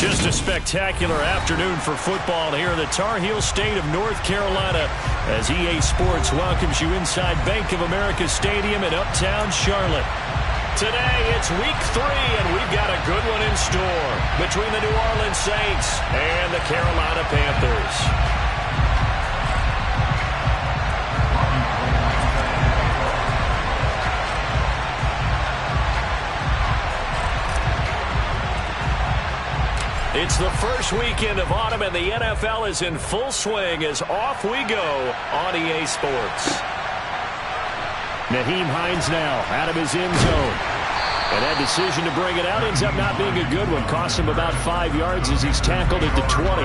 Just a spectacular afternoon for football here in the Tar Heel state of North Carolina as EA Sports welcomes you inside Bank of America Stadium in uptown Charlotte. Today, it's week 3, and we've got a good one in store between the New Orleans Saints and the Carolina Panthers. It's the first weekend of autumn, and the NFL is in full swing as off we go on EA Sports. Nyheim Hines now out of his end zone. And that decision to bring it out ends up not being a good one. Costs him about 5 yards as he's tackled at the 20.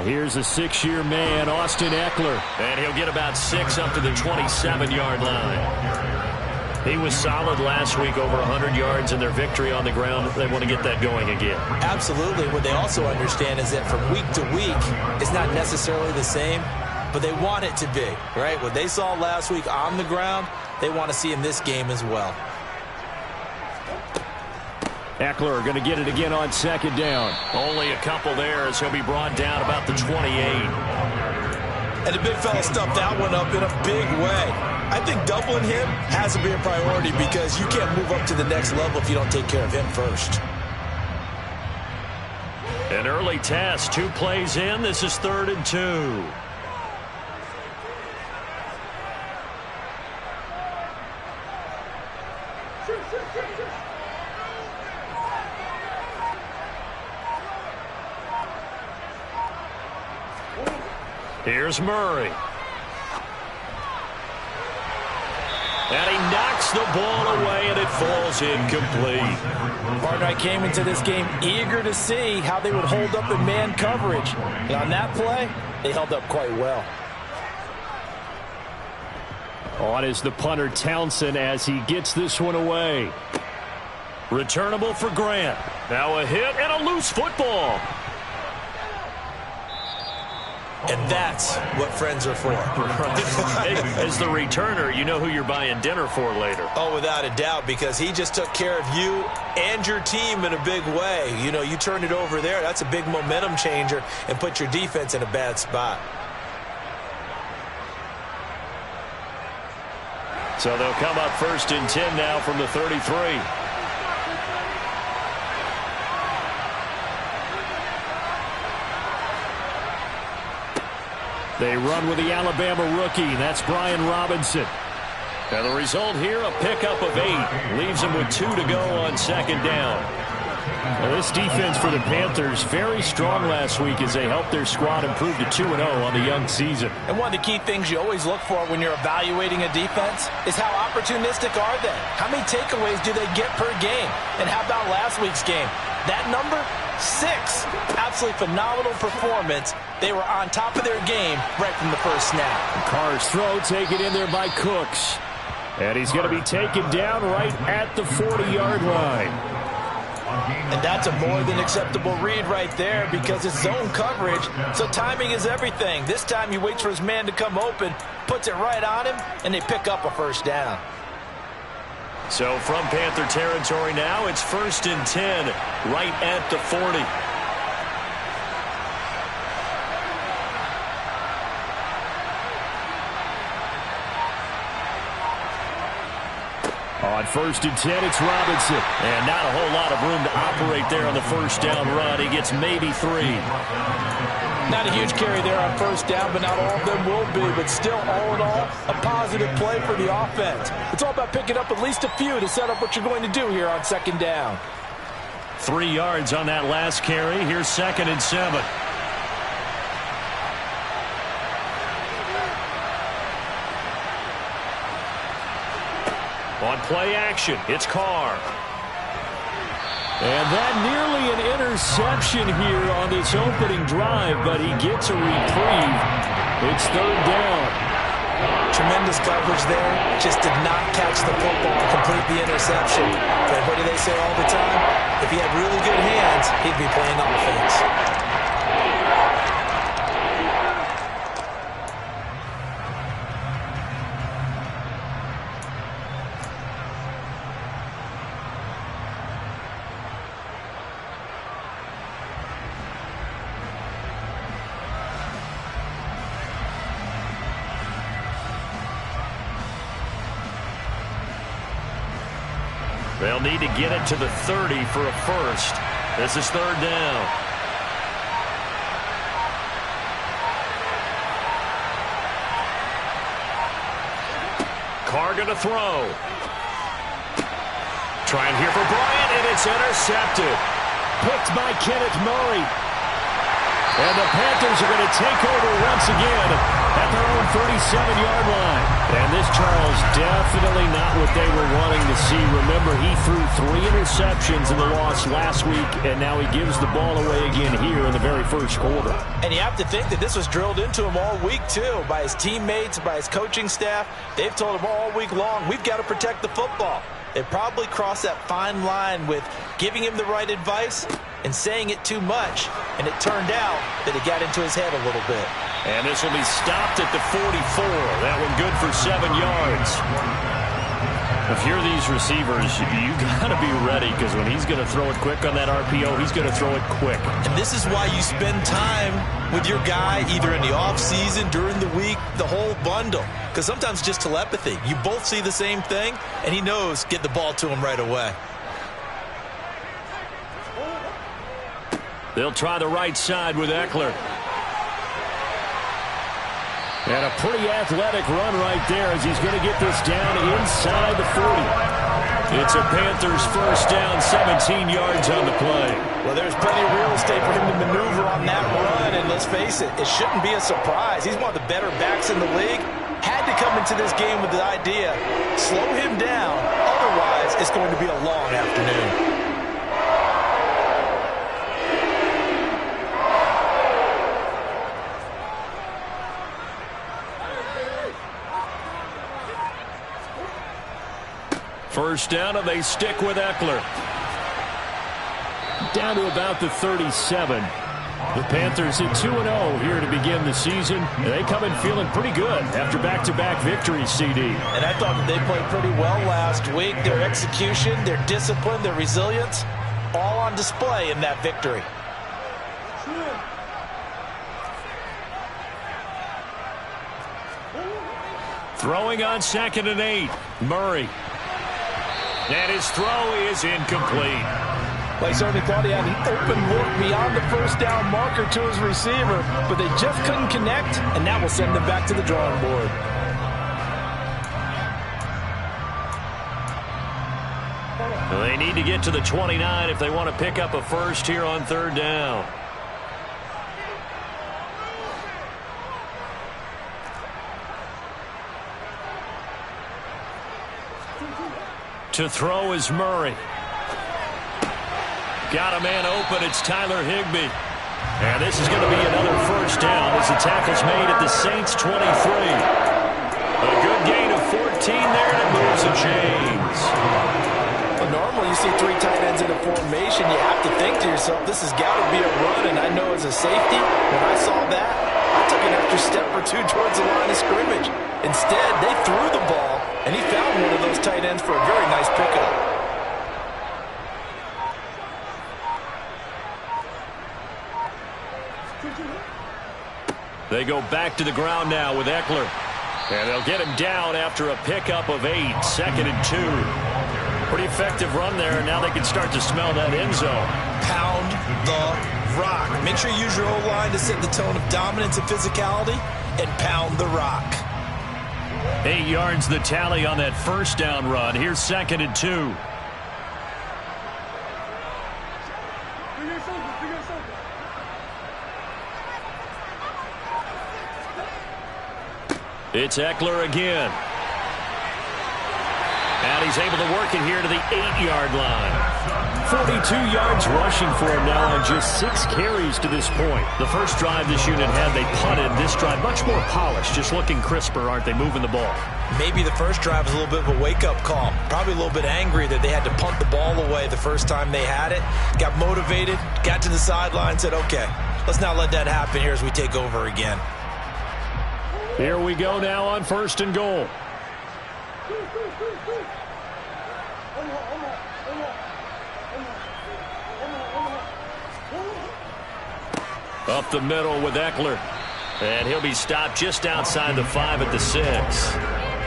Here's a 6-year man, Austin Eckler. And he'll get about 6 up to the 27-yard line. He was solid last week, over 100 yards in their victory on the ground. They want to get that going again. Absolutely. What they also understand is that from week to week, it's not necessarily the same, but they want it to be, right? What they saw last week on the ground, they want to see in this game as well. Eckler going to get it again on second down. Only a couple there as he'll be brought down about the 28. And the big fella stuffed that one up in a big way. I think doubling him has to be a priority because you can't move up to the next level if you don't take care of him first. An early test, 2 plays in. This is 3rd and 2. Here's Murray. And he knocks the ball away, and it falls incomplete. Partner, I came into this game eager to see how they would hold up in man coverage. And on that play, they held up quite well. On is the punter Townsend as he gets this one away. Returnable for Grant. Now a hit and a loose football. And that's what friends are for. Right. Hey, as the returner, you know who you're buying dinner for later. Oh, without a doubt, because he just took care of you and your team in a big way. You know, you turned it over there. That's a big momentum changer and put your defense in a bad spot. So they'll come up 1st and 10 now from the 33. They run with the Alabama rookie. That's Brian Robinson. And the result here, a pickup of 8. Leaves them with 2 to go on second down. Well, this defense for the Panthers, very strong last week as they helped their squad improve to 2-0 on the young season. And one of the key things you always look for when you're evaluating a defense is how opportunistic are they? How many takeaways do they get per game? And how about last week's game? That number, 6. Absolutely phenomenal performance. They were on top of their game right from the first snap. Carr's throw taken in there by Cooks. And he's going to be taken down right at the 40-yard line. And that's a more than acceptable read right there because it's zone coverage, so timing is everything. This time he waits for his man to come open, puts it right on him, and they pick up a first down. So from Panther territory now, it's 1st and 10, right at the 40. On 1st and 10, it's Robinson. And not a whole lot of room to operate there on the first down run. He gets maybe 3. Not a huge carry there on first down, but not all of them will be. But still, all in all, a positive play for the offense. It's all about picking up at least a few to set up what you're going to do here on second down. 3 yards on that last carry. Here's 2nd and 7. On play action, it's Carr. And that nearly an interception here on this opening drive, but he gets a reprieve. It's 3rd down. Tremendous coverage there. Just did not catch the football and complete the interception. But what do they say all the time? If he had really good hands, he'd be playing offense. They'll need to get it to the 30 for a first. This is third down. Carr going to throw. Trying here for Bryant, and it's intercepted. Picked by Kenneth Murray. And the Panthers are going to take over once again at their own 37-yard line. And this, Charles, definitely not what they were wanting to see. Remember, he threw 3 interceptions in the loss last week, and now he gives the ball away again here in the very first quarter. And you have to think that this was drilled into him all week, too, by his teammates, by his coaching staff. They've told him all week long, we've got to protect the football. They probably crossed that fine line with giving him the right advice and saying it too much, and it turned out that it got into his head a little bit. And this will be stopped at the 44. That one good for 7 yards. If you're these receivers, you got to be ready, because when he's going to throw it quick on that RPO, he's going to throw it quick. And this is why you spend time with your guy, either in the offseason, during the week, the whole bundle. Because sometimes just telepathy. You both see the same thing, and he knows get the ball to him right away. They'll try the right side with Eckler. And a pretty athletic run right there as he's going to get this down inside the 40. It's a Panthers first down, 17 yards on the play. Well, there's plenty of real estate for him to maneuver on that run, and let's face it, it shouldn't be a surprise. He's one of the better backs in the league. Had to come into this game with the idea, slow him down, otherwise it's going to be a long afternoon. First down, and they stick with Eckler. Down to about the 37. The Panthers at 2-0 here to begin the season. And they come in feeling pretty good after back-to-back victories, CD. And I thought that they played pretty well last week. Their execution, their discipline, their resilience, all on display in that victory. Throwing on 2nd and 8. Murray. And his throw is incomplete. Well, he certainly thought he had an open look beyond the first down marker to his receiver, but they just couldn't connect, and that will send them back to the drawing board. They need to get to the 29 if they want to pick up a first here on third down. To throw is Murray. Got a man open. It's Tyler Higbee. And this is going to be another first down as the tackle's made at the Saints' 23. A good gain of 14 there, and it moves the chains. Well, normally you see 3 tight ends in a formation. You have to think to yourself, this has got to be a run. And I know as a safety, when I saw that, I took an extra step or 2 towards the line of scrimmage. Instead, they threw the ball, and he found one of those tight ends for a very nice pickup. They go back to the ground now with Eckler. And they'll get him down after a pickup of 8, 2nd and 2. Pretty effective run there, and now they can start to smell that end zone. Pound the rock. Make sure you use your O-line to set the tone of dominance and physicality, and pound the rock. 8 yards the tally on that first down run. Here's 2nd and 2. It's Eckler again. And he's able to work it here to the 8-yard line. 42 yards rushing for him now on just 6 carries to this point. The first drive this unit had, they punted. This drive, much more polished, just looking crisper, aren't they, moving the ball? Maybe the first drive was a little bit of a wake-up call. Probably a little bit angry that they had to punt the ball away the first time they had it. Got motivated, got to the sideline, said, okay, let's not let that happen here as we take over again. Here we go now on 1st and goal. Up the middle with Eckler. And he'll be stopped just outside the 5 at the 6.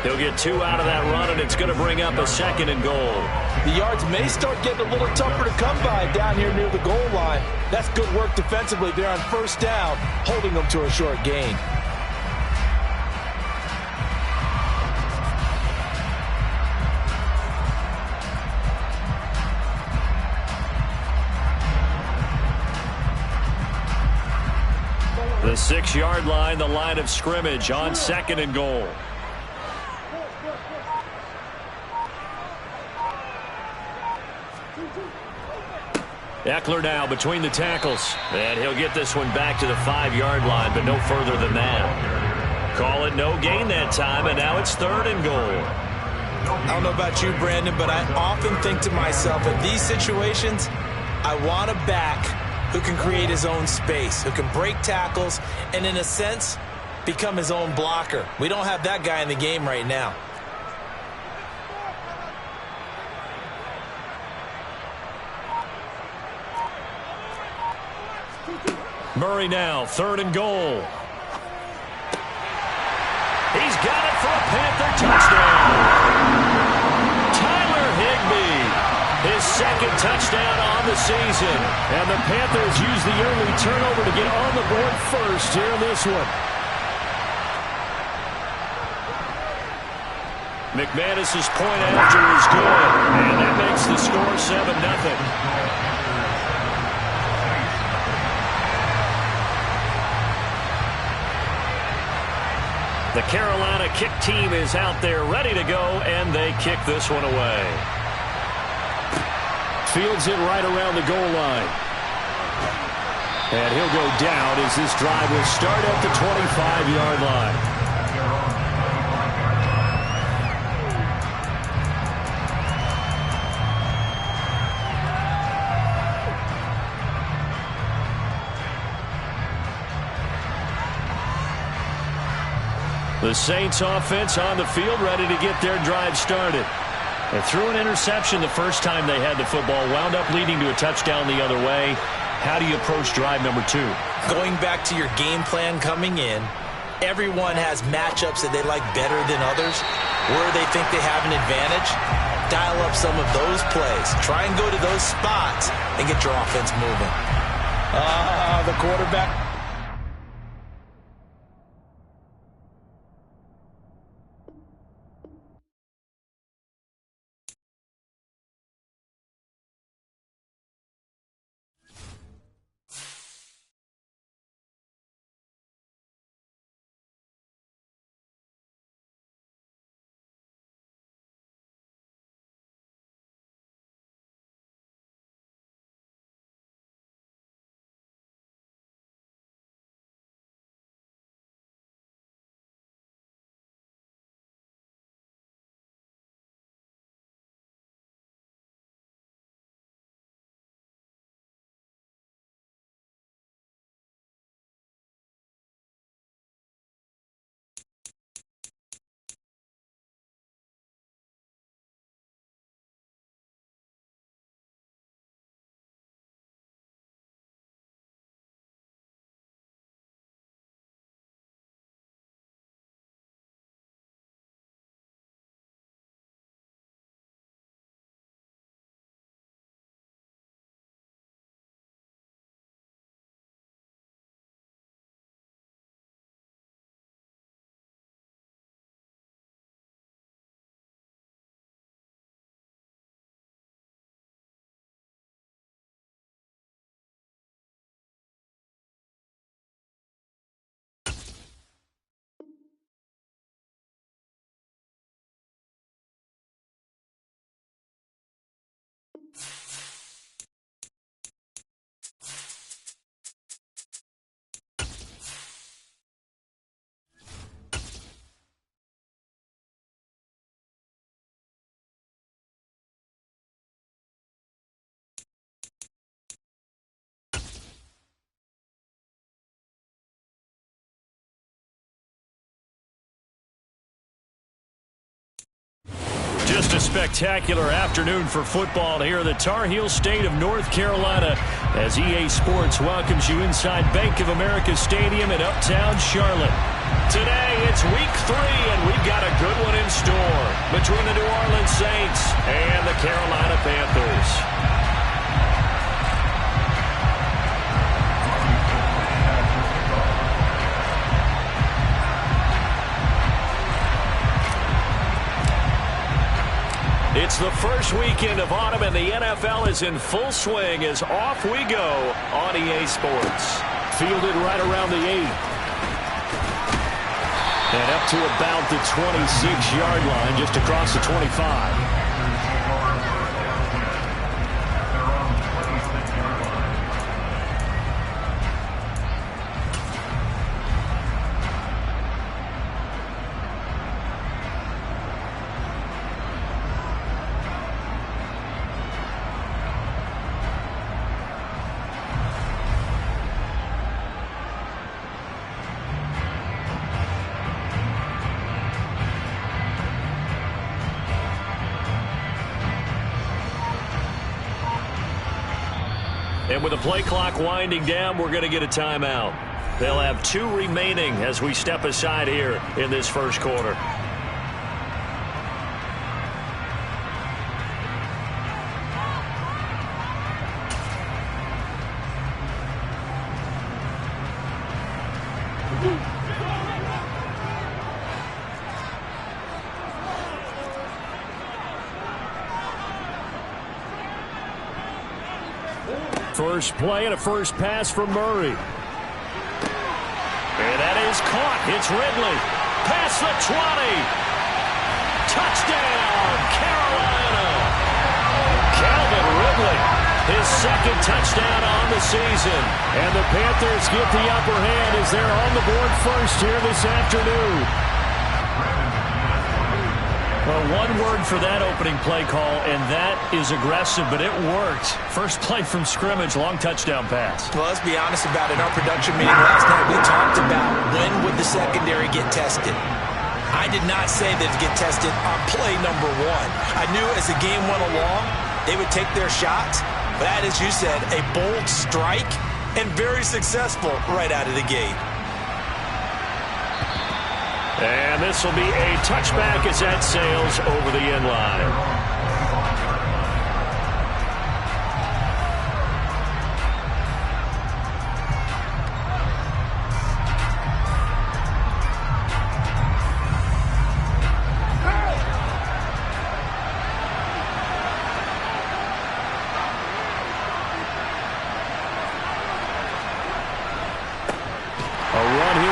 He'll get 2 out of that run, and it's going to bring up a 2nd and goal. The yards may start getting a little tougher to come by down here near the goal line. That's good work defensively there on 1st down, holding them to a short gain. The 6-yard line, the line of scrimmage on 2nd and goal. Eckler now between the tackles. And he'll get this one back to the 5-yard line, but no further than that. Call it no gain that time, and now it's 3rd and goal. I don't know about you, Brandon, but I often think to myself, in these situations, I want a back who can create his own space, who can break tackles, and in a sense, become his own blocker. We don't have that guy in the game right now. Murray now, 3rd and goal. He's got it for a Panther touchdown. Tyler Higbee, his 2nd touchdown on the season. And the Panthers use the early turnover to get on the board first here in this one. McManus's point after is good. And that makes the score 7-0. The Carolina kick team is out there ready to go, and they kick this one away. Fields it right around the goal line. And he'll go down as this drive will start at the 25-yard line. The Saints offense on the field ready to get their drive started. They threw an interception the first time they had the football, wound up leading to a touchdown the other way. How do you approach drive number 2? Going back to your game plan coming in, everyone has matchups that they like better than others, where they think they have an advantage. Dial up some of those plays. Try and go to those spots and get your offense moving. The quarterback spectacular afternoon for football here in the Tar Heel state of North Carolina as EA Sports welcomes you inside Bank of America Stadium in uptown Charlotte. Today, it's week 3, and we've got a good one in store between the New Orleans Saints and the Carolina Panthers. It's the first weekend of autumn, and the NFL is in full swing as off we go on EA Sports. Fielded right around the 8. And up to about the 26-yard line, just across the 25. And with the play clock winding down, we're going to get a timeout. They'll have 2 remaining as we step aside here in this first quarter. First play and a first pass from Murray. And that is caught. It's Ridley. Past the 20. Touchdown, Carolina. Calvin Ridley, his second touchdown on the season. And the Panthers get the upper hand as they're on the board first here this afternoon. Well, one word for that opening play call, and that is aggressive, but it worked. First play from scrimmage, long touchdown pass. Well, let's be honest about it. In our production meeting last night, we talked about when would the secondary get tested. I did not say that to get tested on play number 1. I knew as the game went along, they would take their shots. But that, as you said, a bold strike and very successful right out of the gate. And this will be a touchback as that sails over the end line.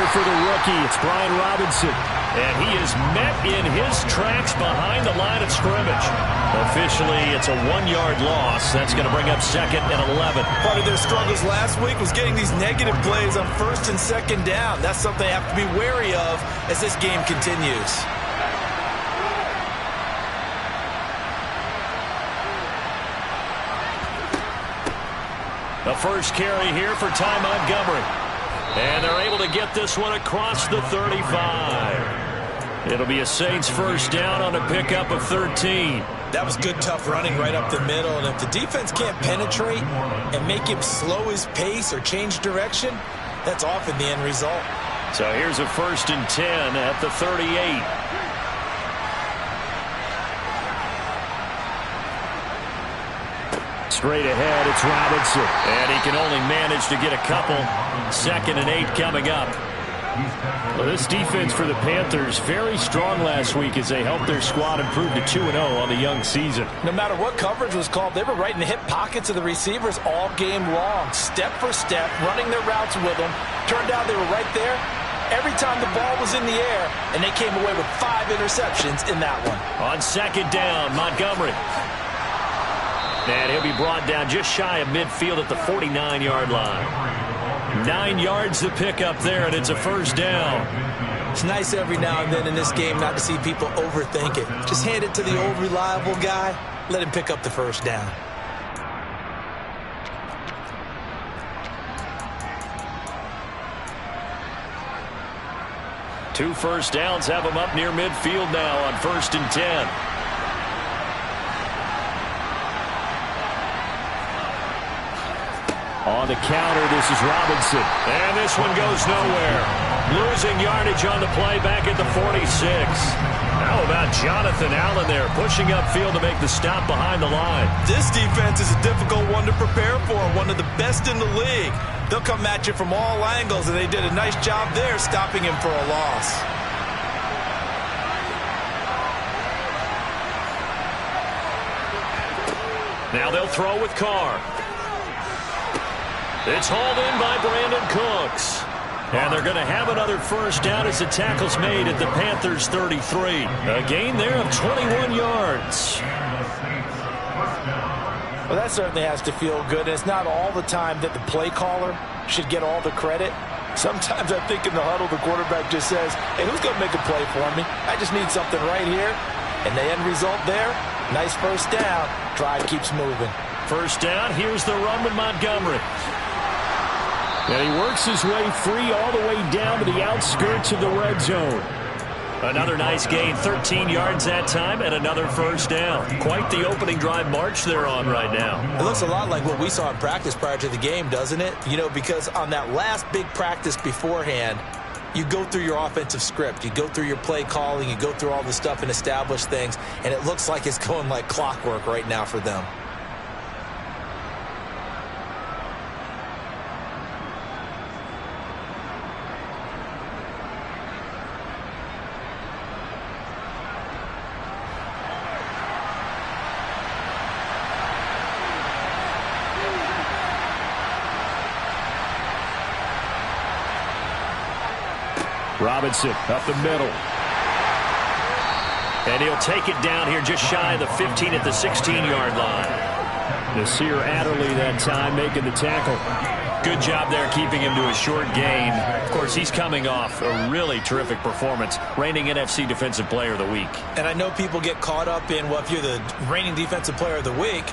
For the rookie, it's Brian Robinson, and he is met in his tracks behind the line of scrimmage. Officially, it's a 1-yard loss. That's going to bring up 2nd and 11. Part of their struggles last week was getting these negative plays on 1st and 2nd down. That's something they have to be wary of as this game continues. The first carry here for Ty Montgomery. And they're able to get this one across the 35. It'll be a Saints first down on a pickup of 13. That was good, tough running right up the middle. And if the defense can't penetrate and make him slow his pace or change direction, that's often the end result. So here's a 1st and 10 at the 38. Straight ahead, it's Robinson. And he can only manage to get a couple. 2nd and 8 coming up. Well, this defense for the Panthers, very strong last week as they helped their squad improve to 2-0 on the young season. No matter what coverage was called, they were right in the hip pockets of the receivers all game long. Step for step, running their routes with them. Turned out they were right there every time the ball was in the air, and they came away with 5 interceptions in that one. On 2nd down, Montgomery. And he'll be brought down just shy of midfield at the 49-yard line. 9 yards to pick up there, and it's a first down. It's nice every now and then in this game not to see people overthink it. Just hand it to the old reliable guy. Let him pick up the first down. Two first downs have them up near midfield now on 1st and 10. On the counter, this is Robinson. And this one goes nowhere. Losing yardage on the play back at the 46. How about Jonathan Allen there, pushing upfield to make the stop behind the line? This defense is a difficult one to prepare for, one of the best in the league. They'll come at you from all angles, and they did a nice job there stopping him for a loss. Now they'll throw with Carr. It's hauled in by Brandon Cooks. And they're going to have another first down as the tackle's made at the Panthers' 33. A gain there of 21 yards. Well, that certainly has to feel good. And it's not all the time that the play caller should get all the credit. Sometimes I think in the huddle, the quarterback just says, hey, who's going to make a play for me? I just need something right here. And the end result there, nice first down. Drive keeps moving. First down, here's the run with Montgomery. And he works his way free all the way down to the outskirts of the red zone. Another nice gain, 13 yards that time, and another first down. Quite the opening drive march they're on right now. It looks a lot like what we saw in practice prior to the game, doesn't it? You know, because on that last big practice beforehand, you go through your offensive script. You go through your play calling. You go through all the stuff and establish things, and it looks like it's going like clockwork right now for them. Robinson up the middle. And he'll take it down here just shy of the 15 at the 16-yard line. Nasir Adderley that time making the tackle. Good job there keeping him to a short gain. Of course, he's coming off a really terrific performance, reigning NFC Defensive Player of the Week. And I know people get caught up in, well, if you're the reigning Defensive Player of the Week,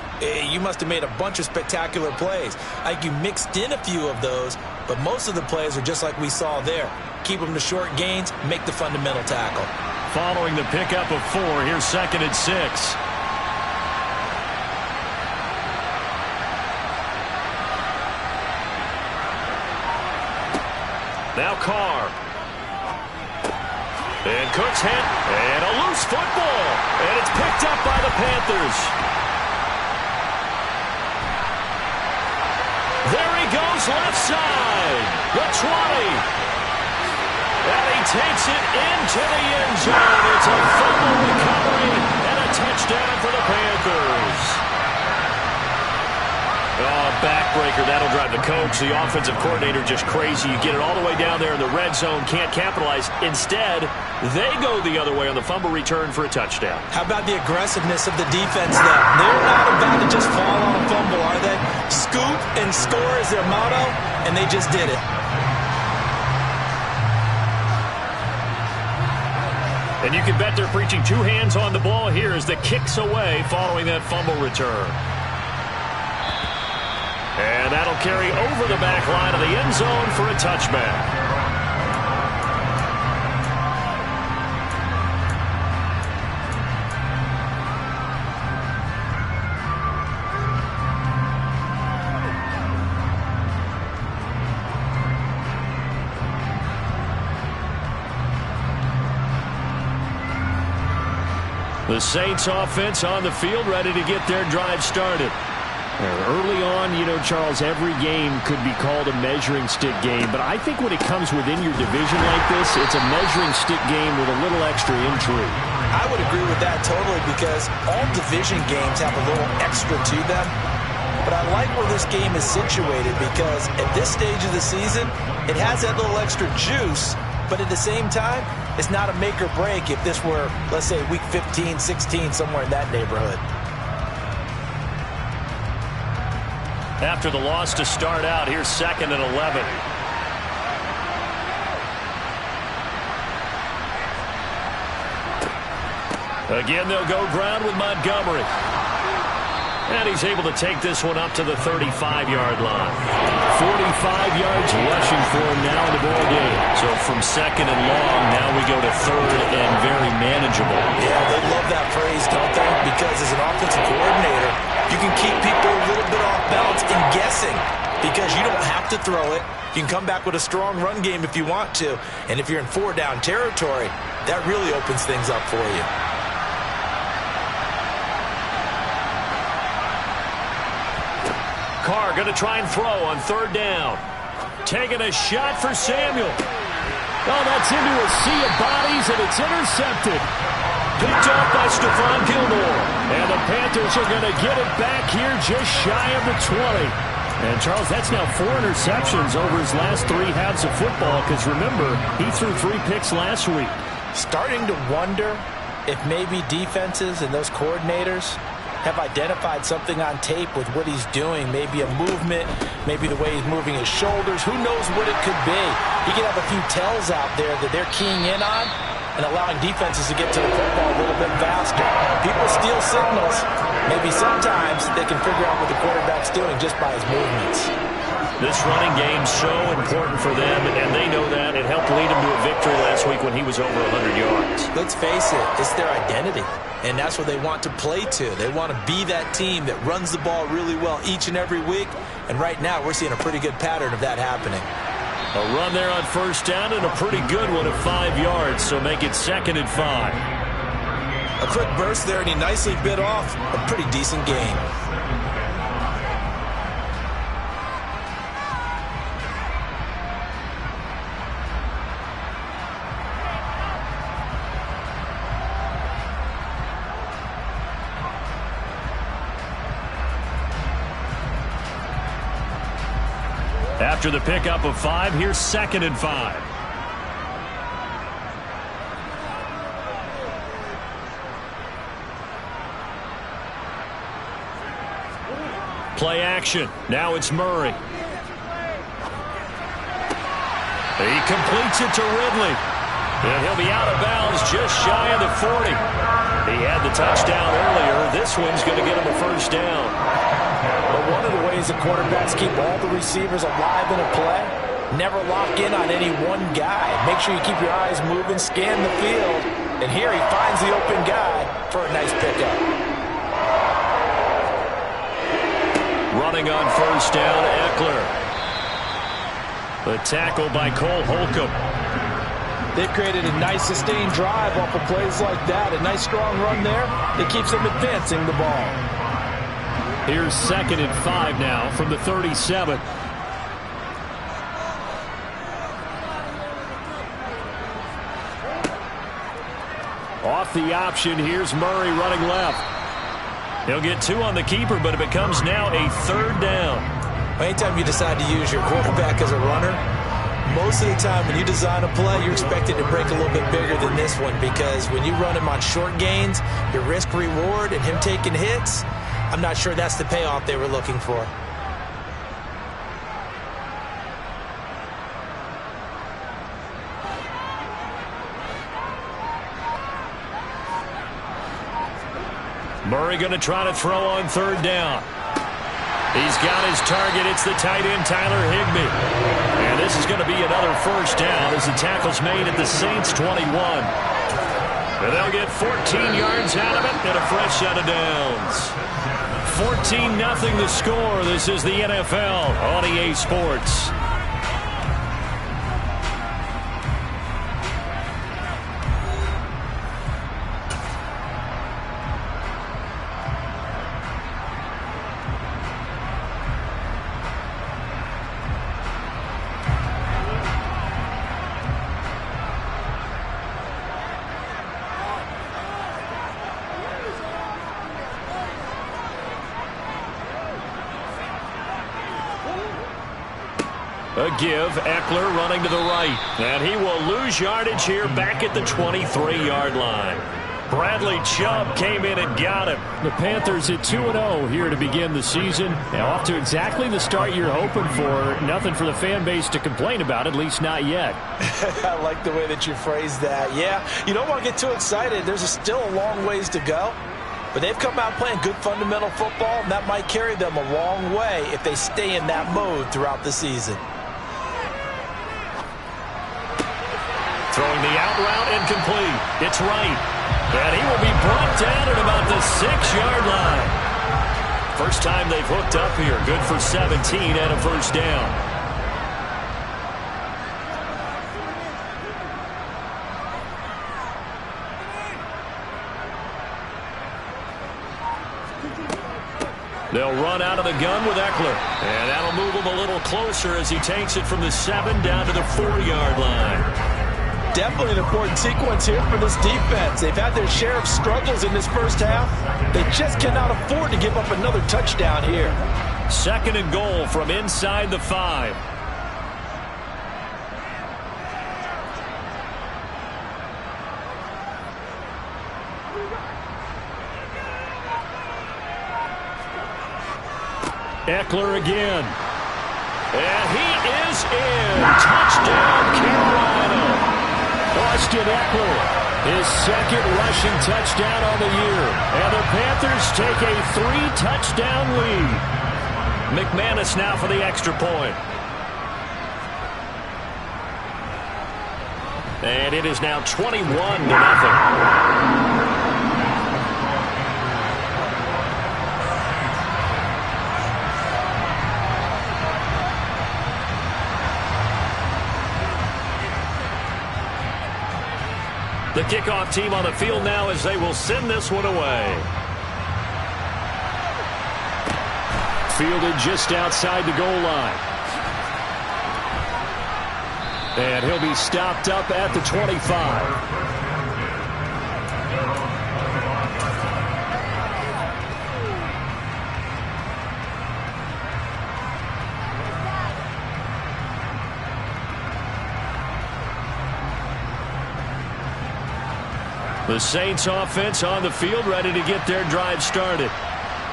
you must have made a bunch of spectacular plays. Like you mixed in a few of those, but most of the plays are just like we saw there. Keep them to short gains, make the fundamental tackle. Following the pickup of 4, here's 2nd and 6. Now Carr. And Cooks hit. And a loose football. And it's picked up by the Panthers. There he goes, left side. The 20. And he takes it into the end zone. It's a fumble recovery and a touchdown for the Panthers. Oh, backbreaker. That'll drive the coach. The offensive coordinator just crazy. You get it all the way down there in the red zone. Can't capitalize. Instead, they go the other way on the fumble return for a touchdown. How about the aggressiveness of the defense, though? They're not about to just fall on a fumble, are they? Scoop and score is their motto, and they just did it. And you can bet they're preaching 2 hands on the ball here as the kick's away following that fumble return. And that'll carry over the back line of the end zone for a touchback. The Saints offense on the field, ready to get their drive started. Early on, you know, Charles, every game could be called a measuring stick game, but I think when it comes within your division like this, it's a measuring stick game with a little extra intrigue. I would agree with that totally because all division games have a little extra to them. But I like where this game is situated because at this stage of the season, it has that little extra juice, but at the same time, it's not a make or break if this were, let's say, week 15, 16, somewhere in that neighborhood. After the loss to start out, here's 2nd and 11. Again, they'll go ground with Montgomery. And he's able to take this one up to the 35-yard line. 45 yards rushing for him now in the ball game. So from 2nd and long, now we go to 3rd and very manageable. Yeah, they love that phrase, don't they? Because as an offensive coordinator, you can keep people a little bit off balance timeouts and guessing, because you don't have to throw it. You can come back with a strong run game if you want to. And if you're in 4-down territory, that really opens things up for you. Carr going to try and throw on 3rd down. Taking a shot for Samuel. Oh, that's into a sea of bodies, and it's intercepted. Picked off by Stephon Gilmore. And the Panthers are going to get it back here just shy of the 20. And, Charles, that's now 4 interceptions over his last 3 halves of football, because, remember, he threw 3 picks last week. Starting to wonder if maybe defenses and those coordinators have identified something on tape with what he's doing. Maybe a movement, maybe the way he's moving his shoulders. Who knows what it could be? He could have a few tells out there that they're keying in on and allowing defenses to get to the football a little bit faster. People steal signals. Maybe sometimes they can figure out what the quarterback's doing just by his movements. This running game's so important for them, and they know that. It helped lead him to a victory last week when he was over 100 yards. Let's face it, it's their identity, and that's what they want to play to. They want to be that team that runs the ball really well each and every week, and right now we're seeing a pretty good pattern of that happening. A run there on 1st down and a pretty good one at 5 yards, so make it 2nd and 5. A quick burst there, and he nicely bit off a pretty decent gain. After the pickup of 5, here's 2nd and 5. Play action. Now it's Murray. He completes it to Ridley. And he'll be out of bounds just shy of the 40. He had the touchdown earlier. This one's going to get him a 1st down. But one of the ways the quarterbacks keep all the receivers alive in a play, never lock in on any one guy. Make sure you keep your eyes moving, scan the field. And here he finds the open guy for a nice pickup. Running on 1st down, Eckler. The tackle by Cole Holcomb. They've created a nice sustained drive off of plays like that. A nice strong run there that keeps them advancing the ball. Here's 2nd and 5 now from the 37. Off the option, here's Murray running left. He'll get 2 on the keeper, but it becomes now a 3rd down. Anytime you decide to use your quarterback as a runner, most of the time when you design a play, you're expected to break a little bit bigger than this one, because when you run him on short gains, your risk-reward and him taking hits, I'm not sure that's the payoff they were looking for. Murray going to try to throw on 3rd down. He's got his target. It's the tight end, Tyler Higbee. And this is going to be another 1st down as the tackle's made at the Saints' 21. And they'll get 14 yards out of it and a fresh set of downs. 14-0 the score. This is the NFL on EA Sports. A give, Eckler running to the right. And he will lose yardage here back at the 23-yard line. Bradley Chubb came in and got him. The Panthers at 2-0 here to begin the season. Now off to exactly the start you're hoping for. Nothing for the fan base to complain about, at least not yet. I like the way that you phrased that. Yeah, you don't want to get too excited. There's still a long ways to go. But they've come out playing good fundamental football, and that might carry them a long way if they stay in that mode throughout the season. Throwing the out route incomplete. It's right. And he will be brought down at about the 6-yard line. First time they've hooked up here. Good for 17 and a first down. They'll run out of the gun with Eckler. And that'll move him a little closer as he takes it from the 7 down to the 4-yard line. Definitely an important sequence here for this defense. They've had their share of struggles in this first half. They just cannot afford to give up another touchdown here. 2nd and goal from inside the 5. Eckler again. And he is in. Touchdown, Carolina. Austin Eckler, his 2nd rushing touchdown on the year. And the Panthers take a 3-touchdown lead. McManus now for the extra point. And it is now 21-0. The kickoff team on the field now as they will send this one away. Fielded just outside the goal line. And he'll be stopped up at the 25. The Saints offense on the field, ready to get their drive started.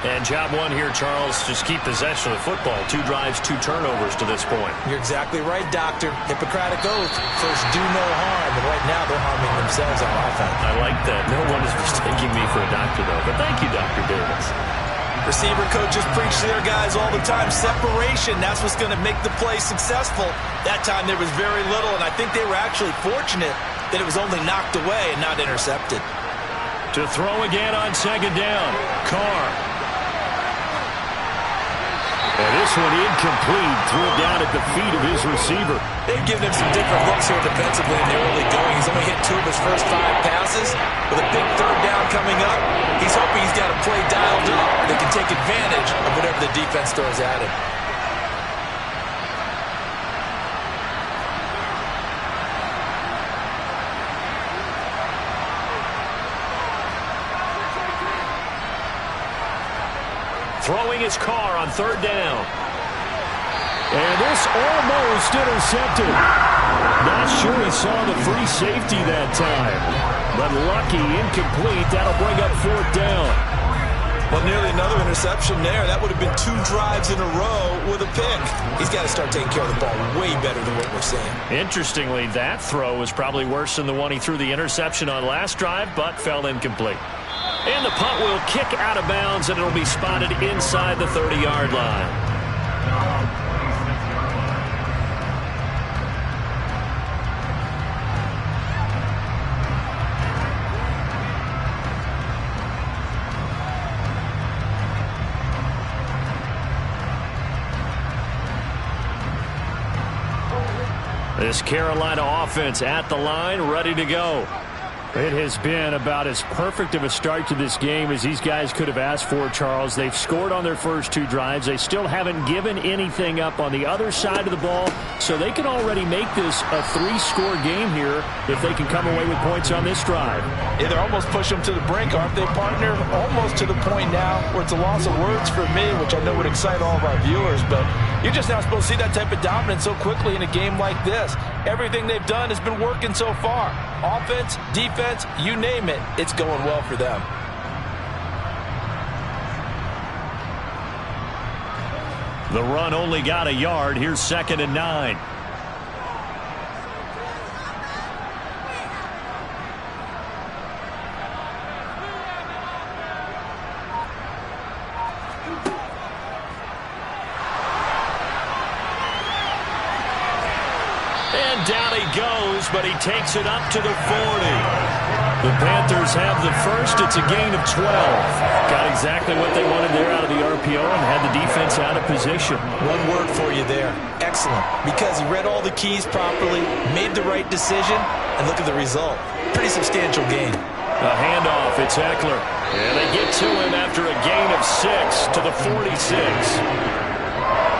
And job one here, Charles, just keep possession of the football. 2 drives, 2 turnovers to this point. You're exactly right, Doctor. Hippocratic oath. First, do no harm. And right now, they're harming themselves on offense. I like that. No one is mistaking me for a doctor, though. But thank you, Dr. Davis. Receiver coaches preach to their guys all the time. Separation, that's what's going to make the play successful. That time, there was very little, and I think they were actually fortunate that it was only knocked away and not intercepted. To throw again on 2nd down. Carr. And this one incomplete. Threw it down at the feet of his receiver. They've given him some different looks here defensively in the early going. He's only hit 2 of his first 5 passes. With a big 3rd down coming up, he's hoping he's got a play dialed up that can take advantage of whatever the defense throws at him. Throwing his car on 3rd down. And this almost intercepted. Not sure he saw the free safety that time. But lucky, incomplete. That'll bring up 4th down. Well, nearly another interception there. That would have been 2 drives in a row with a pick. He's got to start taking care of the ball way better than what we're seeing. Interestingly, that throw was probably worse than the one he threw the interception on last drive, but fell incomplete. And the punt will kick out of bounds, and it'll be spotted inside the 30-yard line. This Carolina offense at the line, ready to go. It has been about as perfect of a start to this game as these guys could have asked for, Charles. They've scored on their first 2 drives. They still haven't given anything up on the other side of the ball, so they can already make this a 3-score game here if they can come away with points on this drive. Yeah, they're almost pushing them to the brink, aren't they, partner? Almost to the point now where it's a loss of words for me, which I know would excite all of our viewers, but you're just not supposed to see that type of dominance so quickly in a game like this. Everything they've done has been working so far. Offense, defense, you name it, it's going well for them. The run only got a yard. Here's 2nd and 9. And down he goes, but he takes it up to the 40. The Panthers have the first. It's a gain of 12. Got exactly what they wanted there out of the RPO and had the defense out of position. One word for you there. Excellent. Because he read all the keys properly, made the right decision, and look at the result. Pretty substantial gain. A handoff. It's Eckler. And they get to him after a gain of 6 to the 46.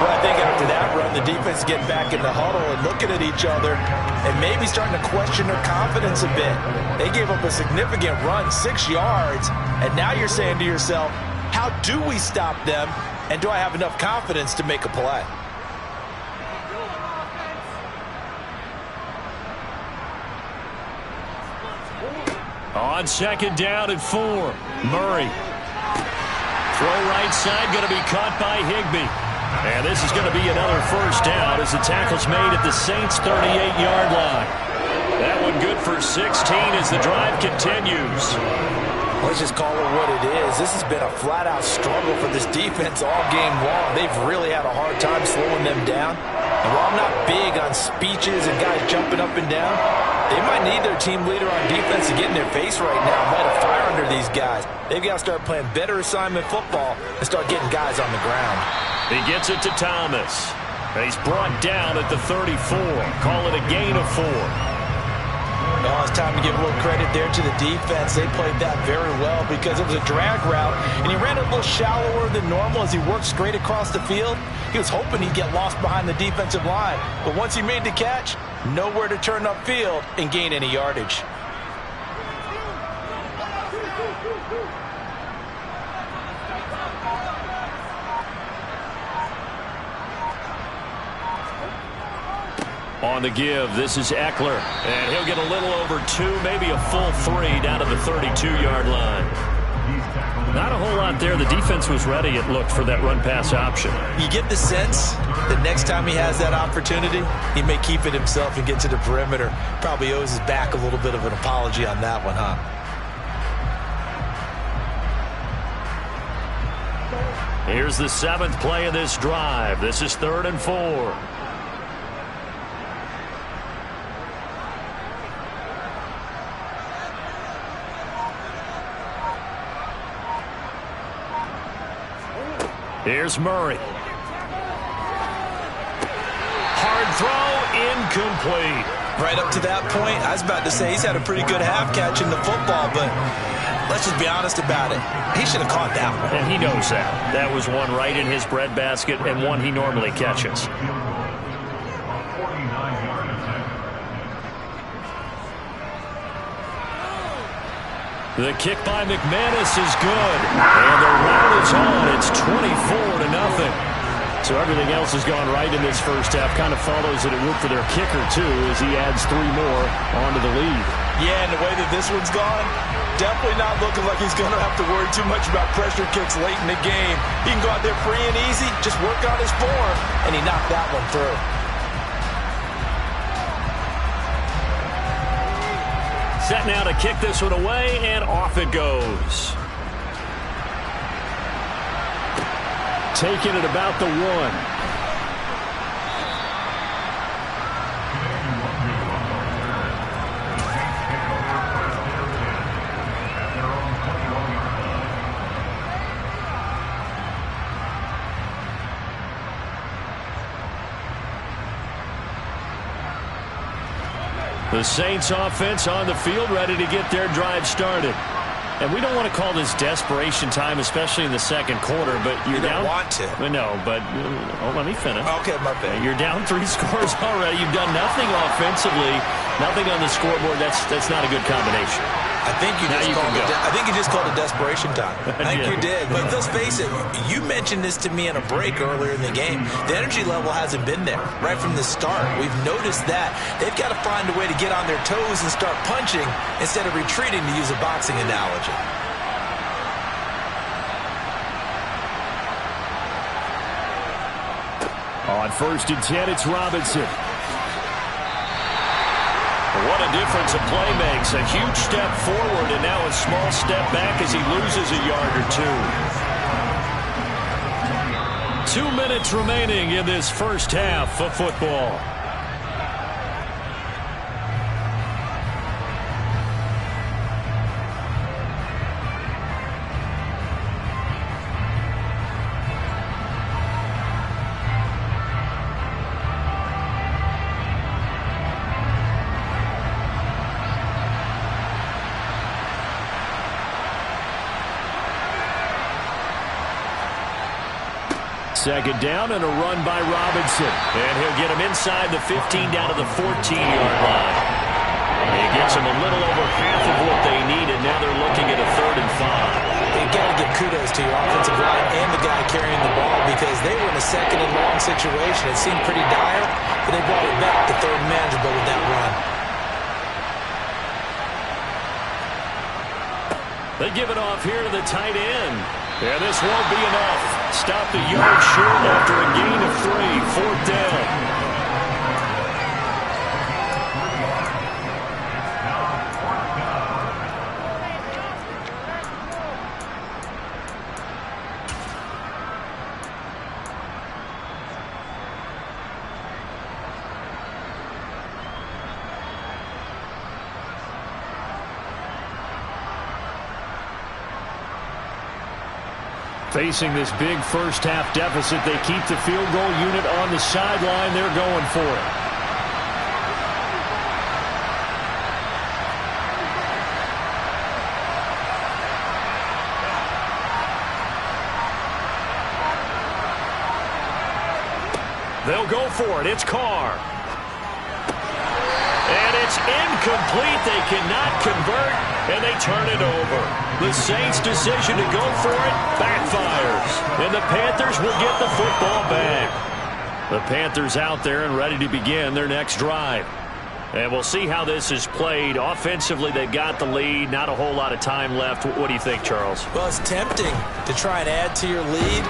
Well, I think after that run, the defense getting back in the huddle and looking at each other and maybe starting to question their confidence a bit. They gave up a significant run, 6 yards, and now you're saying to yourself, how do we stop them, and do I have enough confidence to make a play? On second down and 4, Murray. Throw right side, going to be caught by Higbee. And this is going to be another first down as the tackle's made at the Saints' 38-yard line. That one good for 16 as the drive continues. Let's just call it what it is. This has been a flat-out struggle for this defense all game long. They've really had a hard time slowing them down. And while I'm not big on speeches and guys jumping up and down, they might need their team leader on defense to get in their face right now, light a fire under these guys. They've got to start playing better assignment football and start getting guys on the ground. He gets it to Thomas. He's brought down at the 34. Call it a gain of 4. Oh, it's time to give a little credit there to the defense. They played that very well because it was a drag route, and he ran it a little shallower than normal as he worked straight across the field. He was hoping he'd get lost behind the defensive line, but once he made the catch, nowhere to turn upfield and gain any yardage. On the give, this is Eckler, and he'll get a little over 2, maybe a full 3 down to the 32-yard line. Not a whole lot there. The defense was ready, it looked, for that run-pass option. You get the sense that next time he has that opportunity, he may keep it himself and get to the perimeter. Probably owes his back a little bit of an apology on that one, huh? Here's the 7th play of this drive. This is 3rd and 4. Here's Murray. Hard throw, incomplete. Right up to that point, I was about to say he's had a pretty good half catching the football, but let's just be honest about it. He should have caught that one. And he knows that. That was one right in his breadbasket and one he normally catches. The kick by McManus is good. And the rout is on. It's 24-0. So everything else has gone right in this first half. Kind of follows that it would for their kicker, too, as he adds 3 more onto the lead. Yeah, and the way that this one's gone, definitely not looking like he's going to have to worry too much about pressure kicks late in the game. He can go out there free and easy, just work on his form, and he knocked that one through. Set now to kick this one away, and off it goes. Taking it about the 1. The Saints offense on the field, ready to get their drive started. And we don't want to call this desperation time, especially in the second quarter, but you're down. You don't want to. No, but let me finish. Okay, my bad. You're down 3 scores already. You've done nothing offensively, nothing on the scoreboard. That's not a good combination. I think you just called it desperation time. I think you did. But let's face it, you mentioned this to me in a break earlier in the game. The energy level hasn't been there right from the start. We've noticed that. They've got to find a way to get on their toes and start punching instead of retreating, to use a boxing analogy. On 1st and 10, it's Robinson. What a difference a play makes. A huge step forward and now a small step back as he loses a yard or 2. 2 minutes remaining in this first half of football. second down and a run by Robinson. And he'll get him inside the 15 down to the 14-yard line. He gets them a little over half of what they need, and now they're looking at a 3rd and 5. You've got to give kudos to your offensive line and the guy carrying the ball because they were in a 2nd and long situation. It seemed pretty dire, but they brought it back to 3rd and manageable with that run. They give it off here to the tight end. And this won't be enough. Stop the yard short after a gain of 3. 4th down. Facing this big first-half deficit, they keep the field goal unit on the sideline. They're going for it. They'll go for it. It's Carr. And it's incomplete. They cannot convert, and they turn it over. The Saints' decision to go for it backfires, and the Panthers will get the football back. The Panthers out there and ready to begin their next drive. And we'll see how this is played. Offensively, they've got the lead. Not a whole lot of time left. What do you think, Charles? Well, it's tempting to try and add to your lead,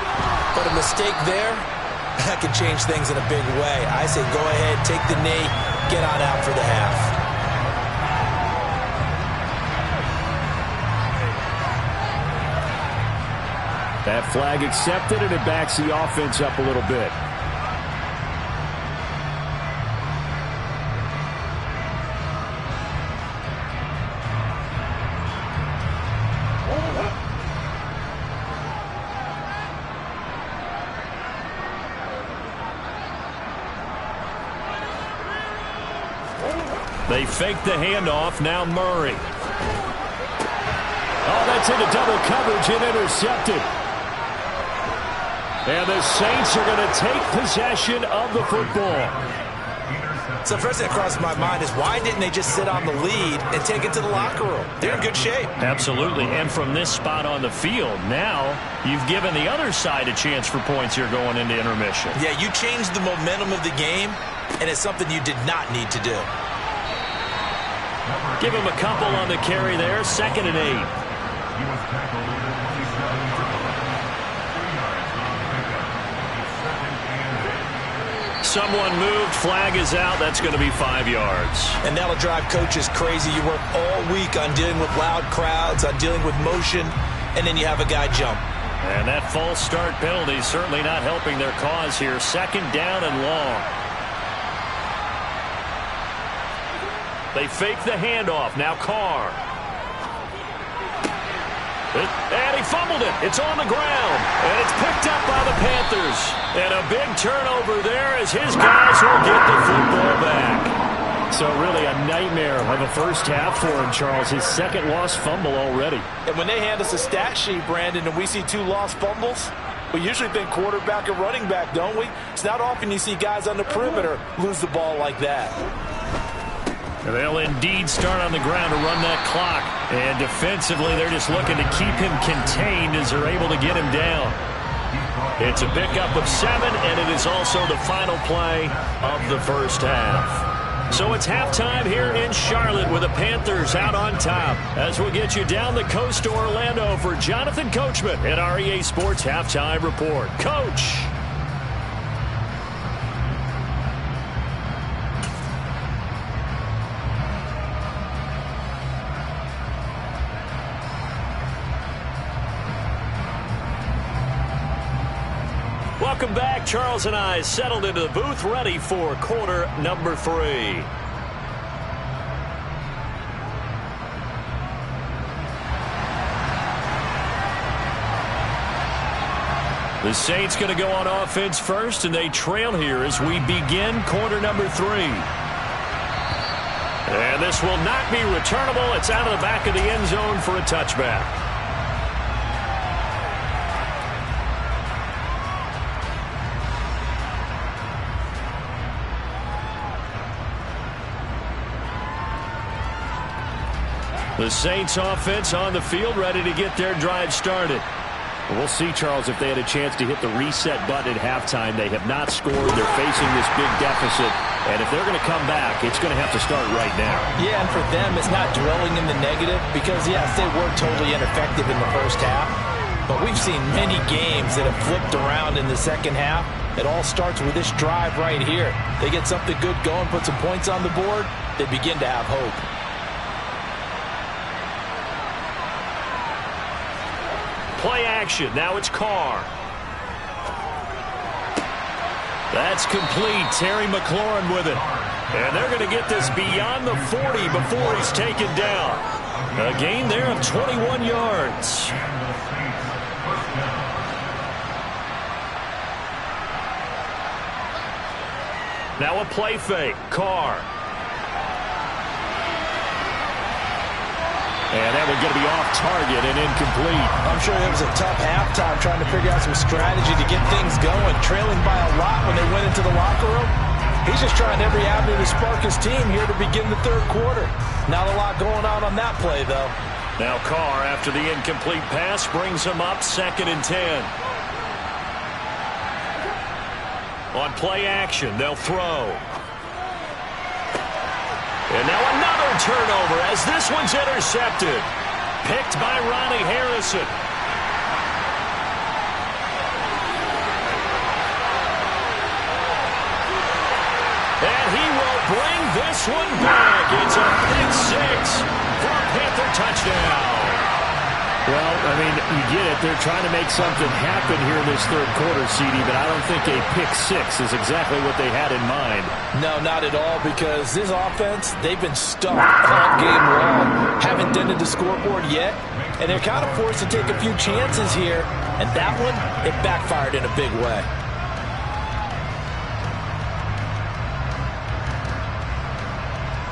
but a mistake there, that could change things in a big way. I say go ahead, take the knee, get on out for the half. That flag accepted, and it backs the offense up a little bit. They fake the handoff. Now Murray. Oh, that's into double coverage and intercepted. And the Saints are going to take possession of the football. So first thing that crossed my mind is why didn't they just sit on the lead and take it to the locker room? They're in good shape. Absolutely. And from this spot on the field, now you've given the other side a chance for points here going into intermission. Yeah, you changed the momentum of the game, and it's something you did not need to do. Give him a couple on the carry there. 2nd and 8. Someone moved. Flag is out. That's going to be 5 yards. And that'll drive coaches crazy. You work all week on dealing with loud crowds, on dealing with motion, and then you have a guy jump. And that false start penalty certainly not helping their cause here. 2nd down and long. They fake the handoff. Now Carr. And he fumbled it. It's on the ground. And it's picked up by the Panthers. And a big turnover there as his guys will get the football back. So really a nightmare of a first half for him, Charles. His 2nd lost fumble already. And when they hand us a stat sheet, Brandon, and we see 2 lost fumbles, we usually think quarterback or running back, don't we? It's not often you see guys on the perimeter lose the ball like that. They'll indeed start on the ground to run that clock. And defensively, they're just looking to keep him contained as they're able to get him down. It's a pickup of 7, and it is also the final play of the first half. So it's halftime here in Charlotte with the Panthers out on top. As we'll get you down the coast to Orlando for Jonathan Coachman at our EA Sports Halftime Report. Coach! Welcome back. Charles and I settled into the booth ready for quarter number 3. The Saints going to go on offense first, and they trail here as we begin quarter number 3. And this will not be returnable. It's out of the back of the end zone for a touchback. The Saints offense on the field, ready to get their drive started. We'll see, Charles, if they had a chance to hit the reset button at halftime. They have not scored. They're facing this big deficit. And if they're going to come back, it's going to have to start right now. Yeah, and for them, it's not dwelling in the negative because, yes, they were totally ineffective in the first half. But we've seen many games that have flipped around in the second half. It all starts with this drive right here. They get something good going, put some points on the board, they begin to have hope. Play action. Now it's Carr. That's complete. Terry McLaurin with it. And they're going to get this beyond the 40 before he's taken down. A gain there of 21 yards. Now a play fake. Carr. And that one going to be off target and incomplete. I'm sure it was a tough halftime trying to figure out some strategy to get things going. Trailing by a lot when they went into the locker room. He's just trying every avenue to spark his team here to begin the third quarter. Not a lot going on that play, though. Now Carr, after the incomplete pass, brings him up 2nd and 10. On play action, they'll throw. And now another turnover as this one's intercepted. Picked by Ronnie Harrison. And he will bring this one back. It's a pick six for a Panther touchdown. Well, I mean, you get it. They're trying to make something happen here in this third quarter, CD, but I don't think a pick six is exactly what they had in mind. No, not at all, because this offense, they've been stuck all game long. Haven't dented the scoreboard yet, and they're kind of forced to take a few chances here, and that one, it backfired in a big way.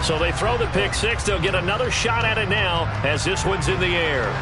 So they throw the pick six. They'll get another shot at it now as this one's in the air.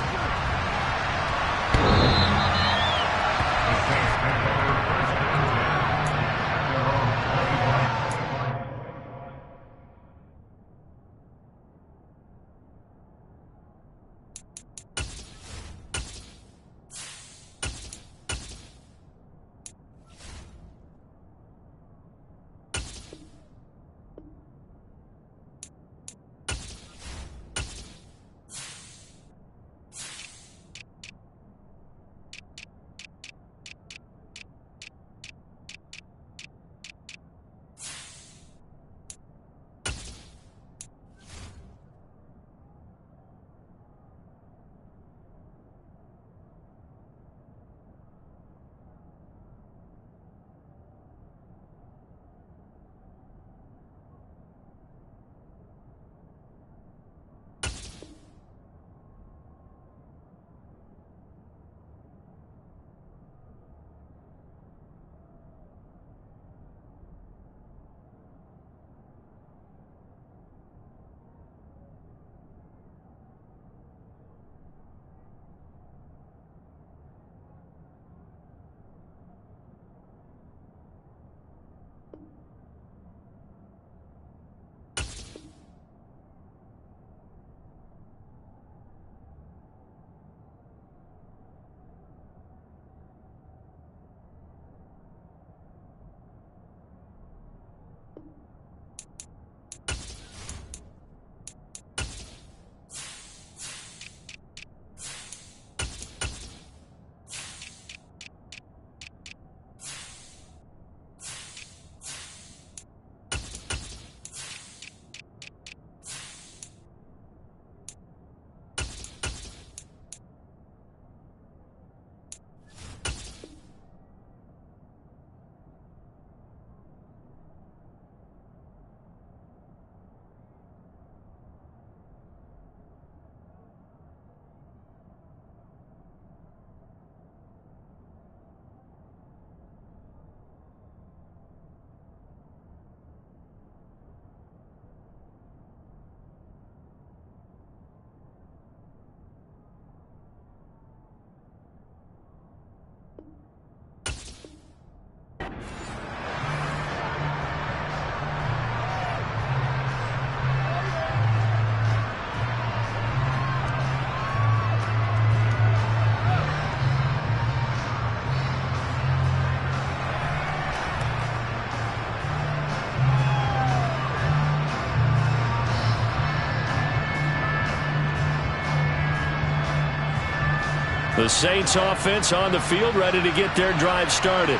The Saints offense on the field, ready to get their drive started.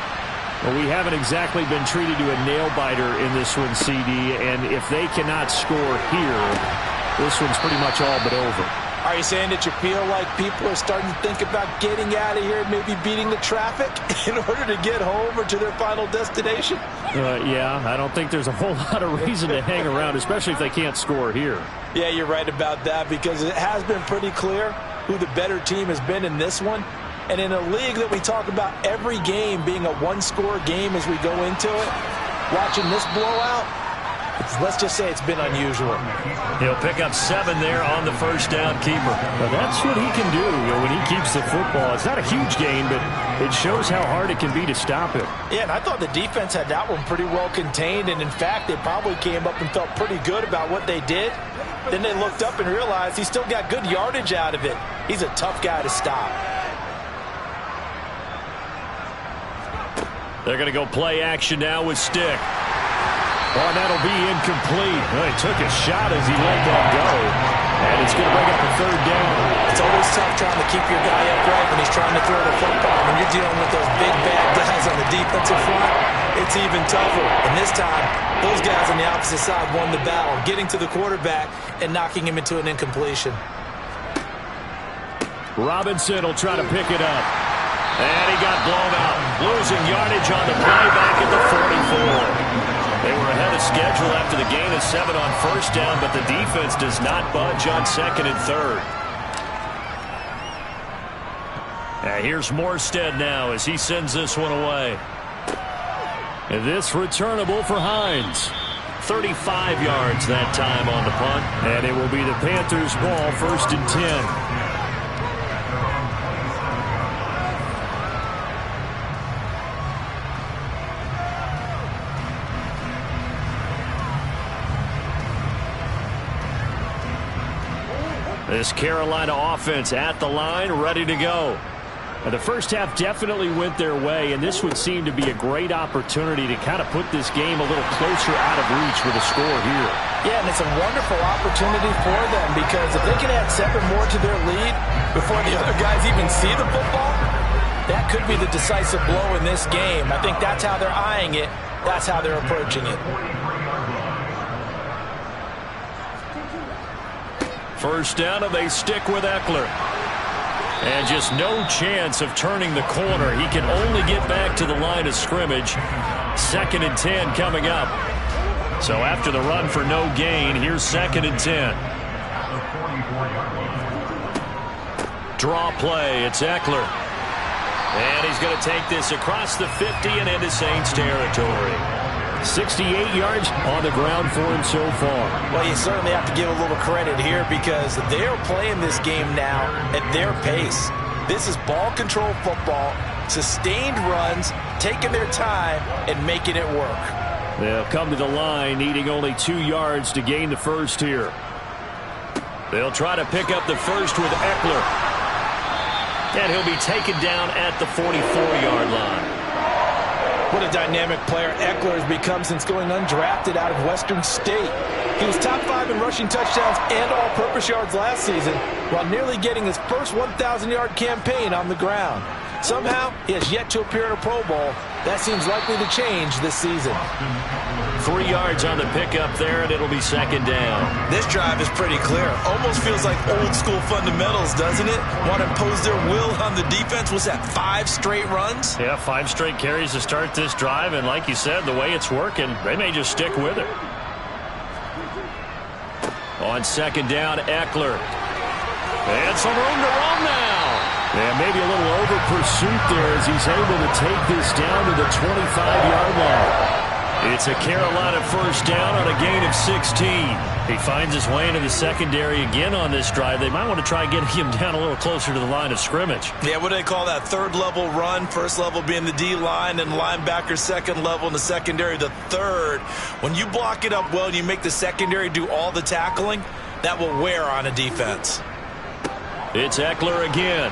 Well, we haven't exactly been treated to a nail-biter in this one, CD, and if they cannot score here, this one's pretty much all but over. Are you saying that you feel like people are starting to think about getting out of here, maybe beating the traffic in order to get home or to their final destination? Yeah, I don't think there's a whole lot of reason to hang around, especially if they can't score here. Yeah, you're right about that, because it has been pretty clear who the better team has been in this one. And in a league that we talk about every game being a one-score game as we go into it, watching this blowout, let's just say it's been unusual. He'll pick up 7 there on the first down keeper. Well, that's what he can do, when he keeps the football. It's not a huge gain, but it shows how hard it can be to stop it. Yeah, and I thought the defense had that one pretty well contained, and in fact, they probably came up and felt pretty good about what they did. Then they looked up and realized he still got good yardage out of it. He's a tough guy to stop. They're going to go play action now with stick. Oh, and that'll be incomplete. Well, he took a shot as he let that go. And it's going to bring up a third down. It's always tough trying to keep your guy upright when he's trying to throw the football. When you're dealing with those big, bad guys on the defensive front, it's even tougher. And this time, those guys on the opposite side won the battle, getting to the quarterback and knocking him into an incompletion. Robinson will try to pick it up. And he got blown out. Losing yardage on the play back at the 44. They were ahead of schedule after the gain of 7 on first down, but the defense does not budge on second and third. Here's Morstead now as he sends this one away. And this returnable for Hines. 35 yards that time on the punt. And it will be the Panthers' ball, 1st and 10. This Carolina offense at the line, ready to go. And the first half definitely went their way, and this would seem to be a great opportunity to kind of put this game a little closer out of reach with a score here. Yeah, and it's a wonderful opportunity for them, because if they can add 7 more to their lead before the other guys even see the football, that could be the decisive blow in this game. I think that's how they're eyeing it. That's how they're approaching it. First down, and they stick with Eckler. And just no chance of turning the corner. He can only get back to the line of scrimmage. 2nd and 10 coming up. So after the run for no gain, here's 2nd and 10. Draw play. It's Eckler. And he's going to take this across the 50 and into Saints territory. 68 yards on the ground for him so far. Well, you certainly have to give a little credit here, because they're playing this game now at their pace. This is ball control football, sustained runs, taking their time and making it work. They'll come to the line, needing only 2 yards to gain the first here. They'll try to pick up the first with Eckler. And he'll be taken down at the 44-yard line. What a dynamic player Eckler has become since going undrafted out of Western State. He was top 5 in rushing touchdowns and all-purpose yards last season, while nearly getting his first 1,000-yard campaign on the ground. Somehow, he has yet to appear in a Pro Bowl. That seems likely to change this season. 3 yards on the pickup there, and it'll be 2nd down. This drive is pretty clear. Almost feels like old-school fundamentals, doesn't it? Want to impose their will on the defense. Was that 5 straight runs? Yeah, 5 straight carries to start this drive, and like you said, the way it's working, they may just stick with it. On 2nd down, Eckler. And some room to run now. And maybe a little over pursuit there as he's able to take this down to the 25-yard line. It's a Carolina first down on a gain of 16. He finds his way into the secondary again on this drive. They might want to try getting him down a little closer to the line of scrimmage. Yeah, what do they call that? 3rd level run. 1st level being the D-line, and linebacker 2nd level, and the secondary the 3rd. When you block it up well and you make the secondary do all the tackling, that will wear on a defense. It's Eckler again.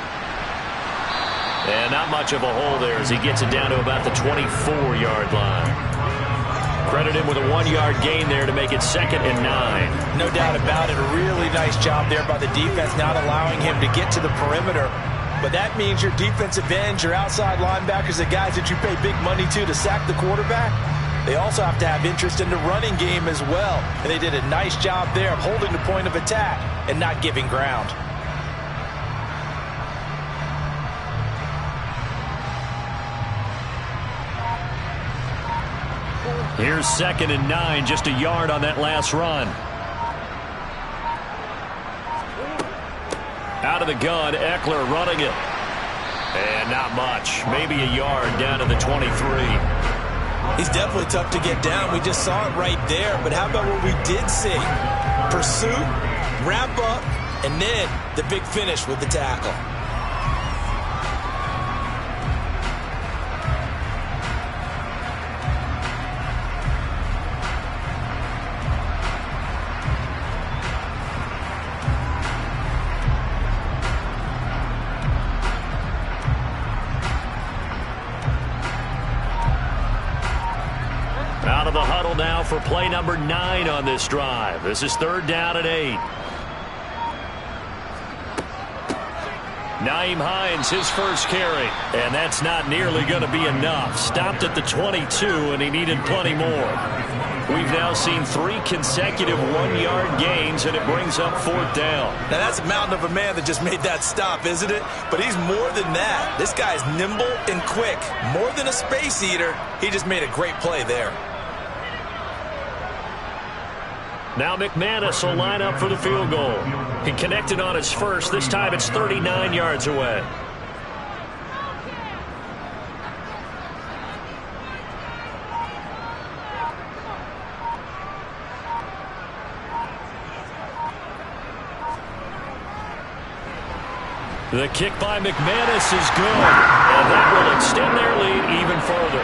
And not much of a hole there as he gets it down to about the 24-yard line. Credit him with a 1-yard gain there to make it 2nd and 9. No doubt about it. A really nice job there by the defense, not allowing him to get to the perimeter but that means your defensive ends, your outside linebackers, the guys that you pay big money to sack the quarterback, they also have to have interest in the running game as well. And they did a nice job there of holding the point of attack and not giving ground. Here's 2nd and 9, just a yard on that last run. Out of the gun, Eckler running it. And not much. Maybe a yard down to the 23. He's definitely tough to get down. We just saw it right there. But how about what we did see? Pursuit, wrap up, and then the big finish with the tackle. Out of the huddle now for play number 9 on this drive. This is 3rd down and 8. Nyheim Hines, his first carry. And that's not nearly going to be enough. Stopped at the 22, and he needed plenty more. We've now seen 3 consecutive 1-yard gains, and it brings up 4th down. Now, that's a mountain of a man that just made that stop, isn't it? But he's more than that. This guy's nimble and quick. More than a space eater, he just made a great play there. Now McManus will line up for the field goal. He connected on his first. This time it's 39 yards away. The kick by McManus is good, and that will extend their lead even further.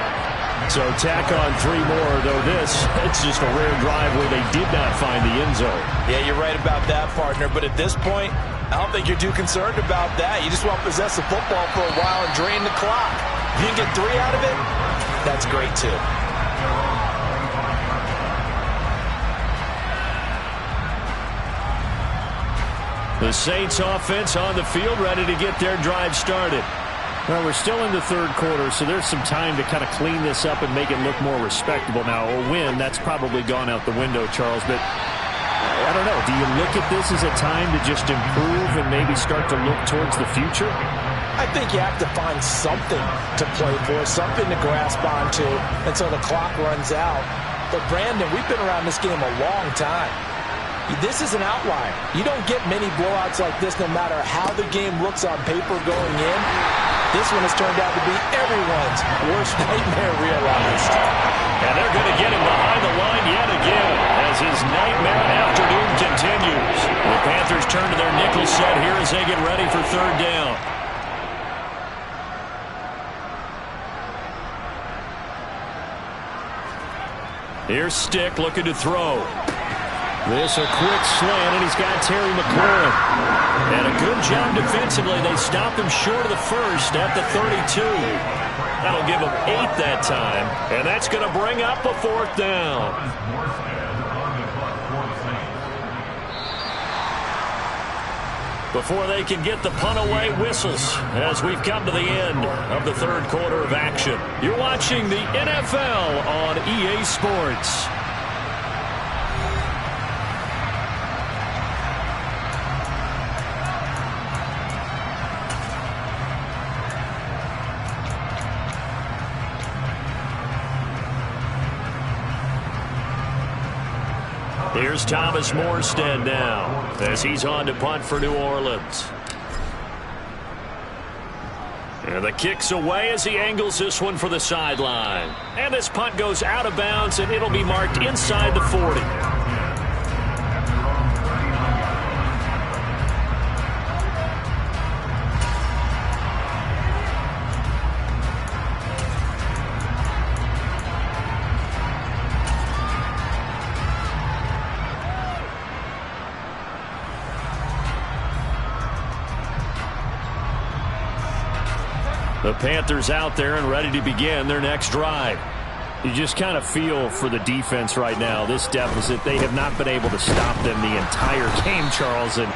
So tack on 3 more, though it's just a rare drive where they did not find the end zone. Yeah, you're right about that, partner. But at this point, I don't think you're too concerned about that. You just want to possess the football for a while and drain the clock. If you can get 3 out of it, that's great too. The Saints offense on the field, ready to get their drive started. Well, we're still in the 3rd quarter, so there's some time to kind of clean this up and make it look more respectable. Now, a win, that's probably gone out the window, Charles, but I don't know. Do you look at this as a time to just improve and maybe start to look towards the future? I think you have to find something to play for, something to grasp onto until the clock runs out. But, Brandon, we've been around this game a long time. This is an outlier. You don't get many blowouts like this no matter how the game looks on paper going in. This one has turned out to be everyone's worst nightmare realized. And they're going to get him behind the line yet again as his nightmare afternoon continues. The Panthers turn to their nickel set here as they get ready for 3rd down. Here's Stick looking to throw. This a quick slant, and he's got Terry McLaurin. And a good job defensively. They stopped him short of the first at the 32. That'll give him 8 that time. And that's going to bring up a 4th down. Before they can get the punt away, whistles as we've come to the end of the 3rd quarter of action. You're watching the NFL on EA Sports. Here's Thomas Morstead now as he's on to punt for New Orleans. And the kick's away as he angles this one for the sideline. And this punt goes out of bounds, and it'll be marked inside the 40. The Panthers out there and ready to begin their next drive. You just kind of feel for the defense right now. This deficit, they have not been able to stop them the entire game, Charles. And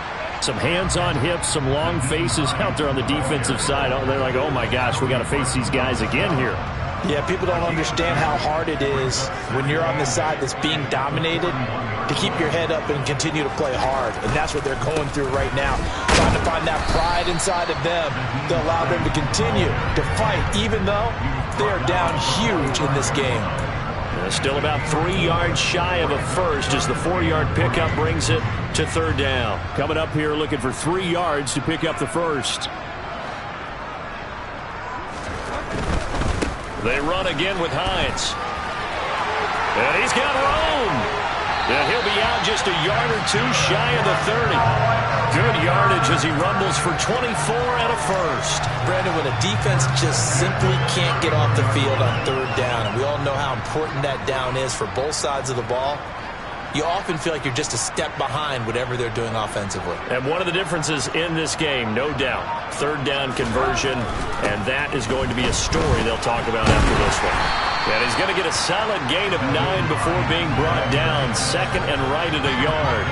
Some hands on hips, some long faces out there on the defensive side. Oh, they're like, oh my gosh, we got to face these guys again here. Yeah, people don't understand how hard it is when you're on the side that's being dominated to keep your head up and continue to play hard. And that's what they're going through right now, trying to find that pride inside of them to allow them to continue to fight, even though they are down huge in this game. Still about 3 yards shy of a first as the 4-yard pickup brings it to third down. Coming up here looking for 3 yards to pick up the first. They run again with Hines. And he's got room. And he'll be out just a yard or two shy of the 30. Good yardage as he rumbles for 24 and a first. Brandon, when a defense just simply can't get off the field on third down, and we all know how important that down is for both sides of the ball, you often feel like you're just a step behind whatever they're doing offensively. And one of the differences in this game, no doubt, third down conversion, and that is going to be a story they'll talk about after this one. And he's going to get a solid gain of 9 before being brought down, second and right at a yard.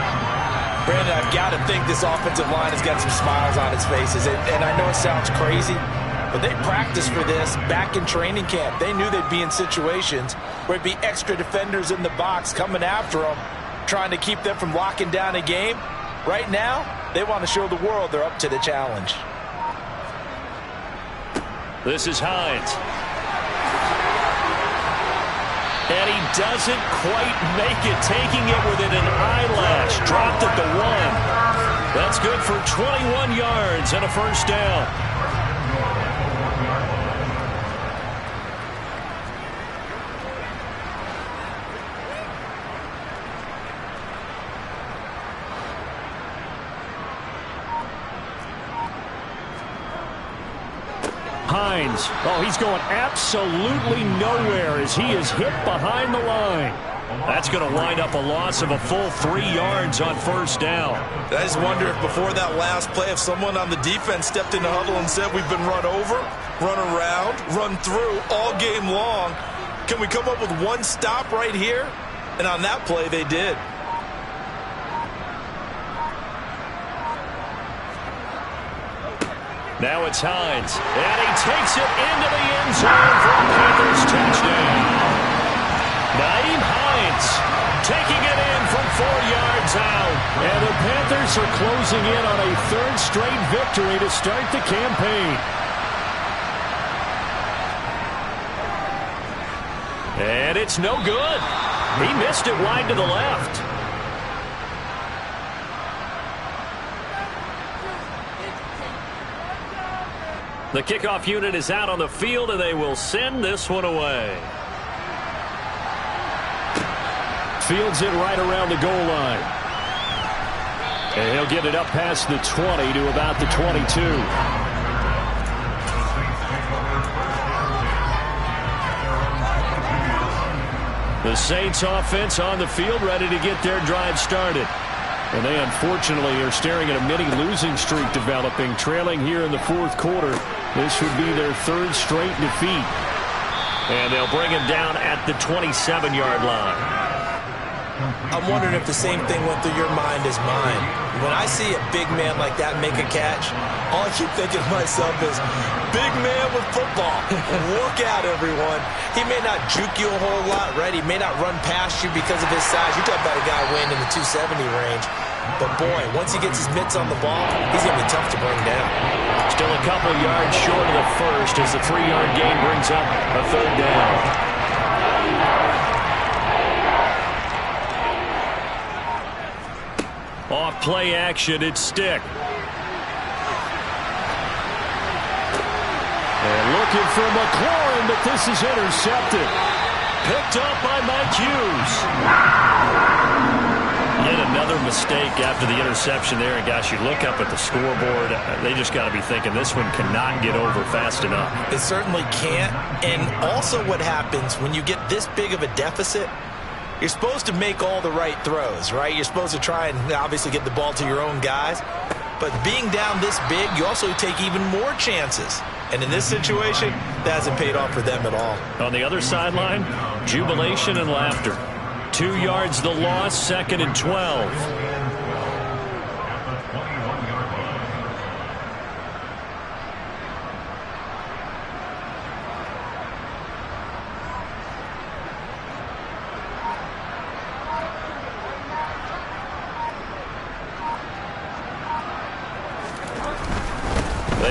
Brandon, I've got to think this offensive line has got some smiles on its faces. And I know it sounds crazy, but they practiced for this back in training camp. They knew they'd be in situations where it'd be extra defenders in the box coming after them, trying to keep them from locking down a game. Right now, they want to show the world they're up to the challenge. This is Hines. And he doesn't quite make it, taking it within an eyelash. Dropped at the 1. That's good for 21 yards and a first down. Hines. Oh, he's going absolutely nowhere as he is hit behind the line. That's going to wind up a loss of a full 3 yards on first down. I just wonder if before that last play, if someone on the defense stepped in the huddle and said, we've been run over, run around, run through all game long. Can we come up with one stop right here? And on that play, they did. Now it's Hines, and he takes it into the end zone for a Panthers touchdown. Naeem Hines taking it in from 4 yards out. And the Panthers are closing in on a third straight victory to start the campaign. And it's no good. He missed it wide to the left. The kickoff unit is out on the field, and they will send this one away. Fields it right around the goal line. And he'll get it up past the 20 to about the 22. The Saints offense on the field, ready to get their drive started. And they unfortunately are staring at a mini losing streak developing, trailing here in the fourth quarter. This would be their third straight defeat. And they'll bring him down at the 27-yard line. I'm wondering if the same thing went through your mind as mine. When I see a big man like that make a catch, all I keep thinking to myself is, big man with football. Look out, everyone. He may not juke you a whole lot, right? He may not run past you because of his size. You're talking about a guy weighing in the 270 range. But, boy, once he gets his mitts on the ball, he's going to be tough to bring down. Still a couple yards short of the first as the 3-yard gain brings up a third down. Off play action, it's Stick. And looking for McLaurin, but this is intercepted. Picked up by Mike Hughes. Yet another mistake after the interception there. And, gosh, you look up at the scoreboard. They just got to be thinking this one cannot get over fast enough. It certainly can't. And also what happens when you get this big of a deficit, you're supposed to make all the right throws, right? You're supposed to try and obviously get the ball to your own guys. But being down this big, you also take even more chances. And in this situation, that hasn't paid off for them at all. On the other sideline, jubilation and laughter. 2 yards the loss, second and 12.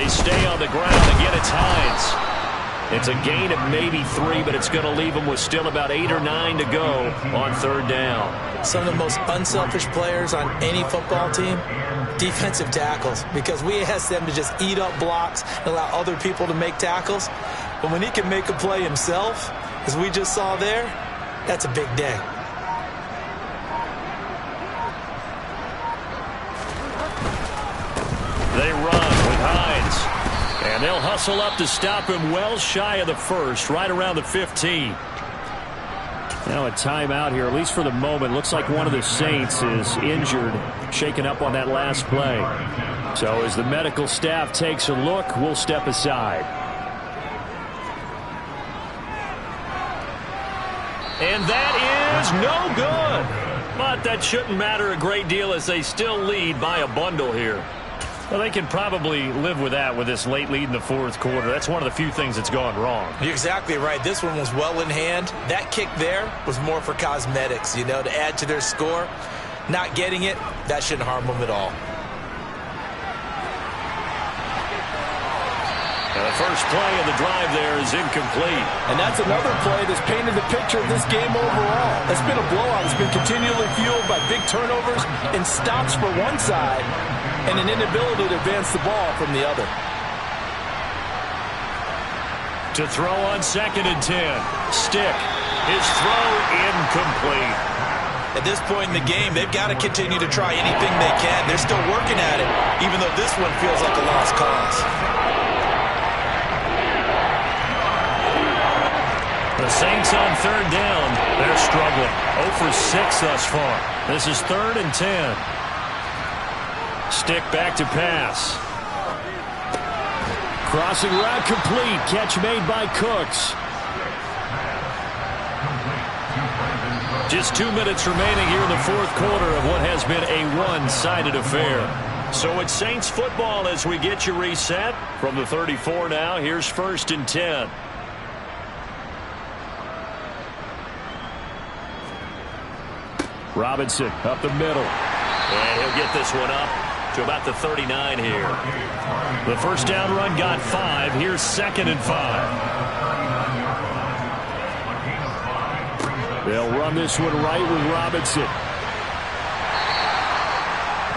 They stay on the ground. Again, it's Hines. It's a gain of maybe 3, but it's going to leave them with still about 8 or 9 to go on third down. Some of the most unselfish players on any football team, defensive tackles, because we ask them to just eat up blocks and allow other people to make tackles. But when he can make a play himself, as we just saw there, that's a big day. They run with Hines. And they'll hustle up to stop him well shy of the first, right around the 15. Now a timeout here, at least for the moment. Looks like one of the Saints is injured, shaken up on that last play. So as the medical staff takes a look, we'll step aside. And that is no good. But that shouldn't matter a great deal as they still lead by a bundle here. Well, they can probably live with that with this late lead in the fourth quarter. That's one of the few things that's gone wrong. You're exactly right. This one was well in hand. That kick there was more for cosmetics, you know, to add to their score. Not getting it, that shouldn't harm them at all. Now the first play of the drive there is incomplete. And that's another play that's painted the picture of this game overall. It's been a blowout. It's been continually fueled by big turnovers and stops for one side and an inability to advance the ball from the other. To throw on 2nd and 10. Stick. His throw incomplete. At this point in the game, they've got to continue to try anything they can. They're still working at it, even though this one feels like a lost cause. The Saints on third down. They're struggling. 0 for 6 thus far. This is 3rd and 10. Stick back to pass. Crossing route complete. Catch made by Cooks. Just 2 minutes remaining here in the fourth quarter of what has been a one-sided affair. So it's Saints football as we get you reset. From the 34 now, here's 1st and 10. Robinson up the middle. And he'll get this one up to about the 39 here. The first down run got 5. Here's 2nd and 5. They'll run this one right with Robinson.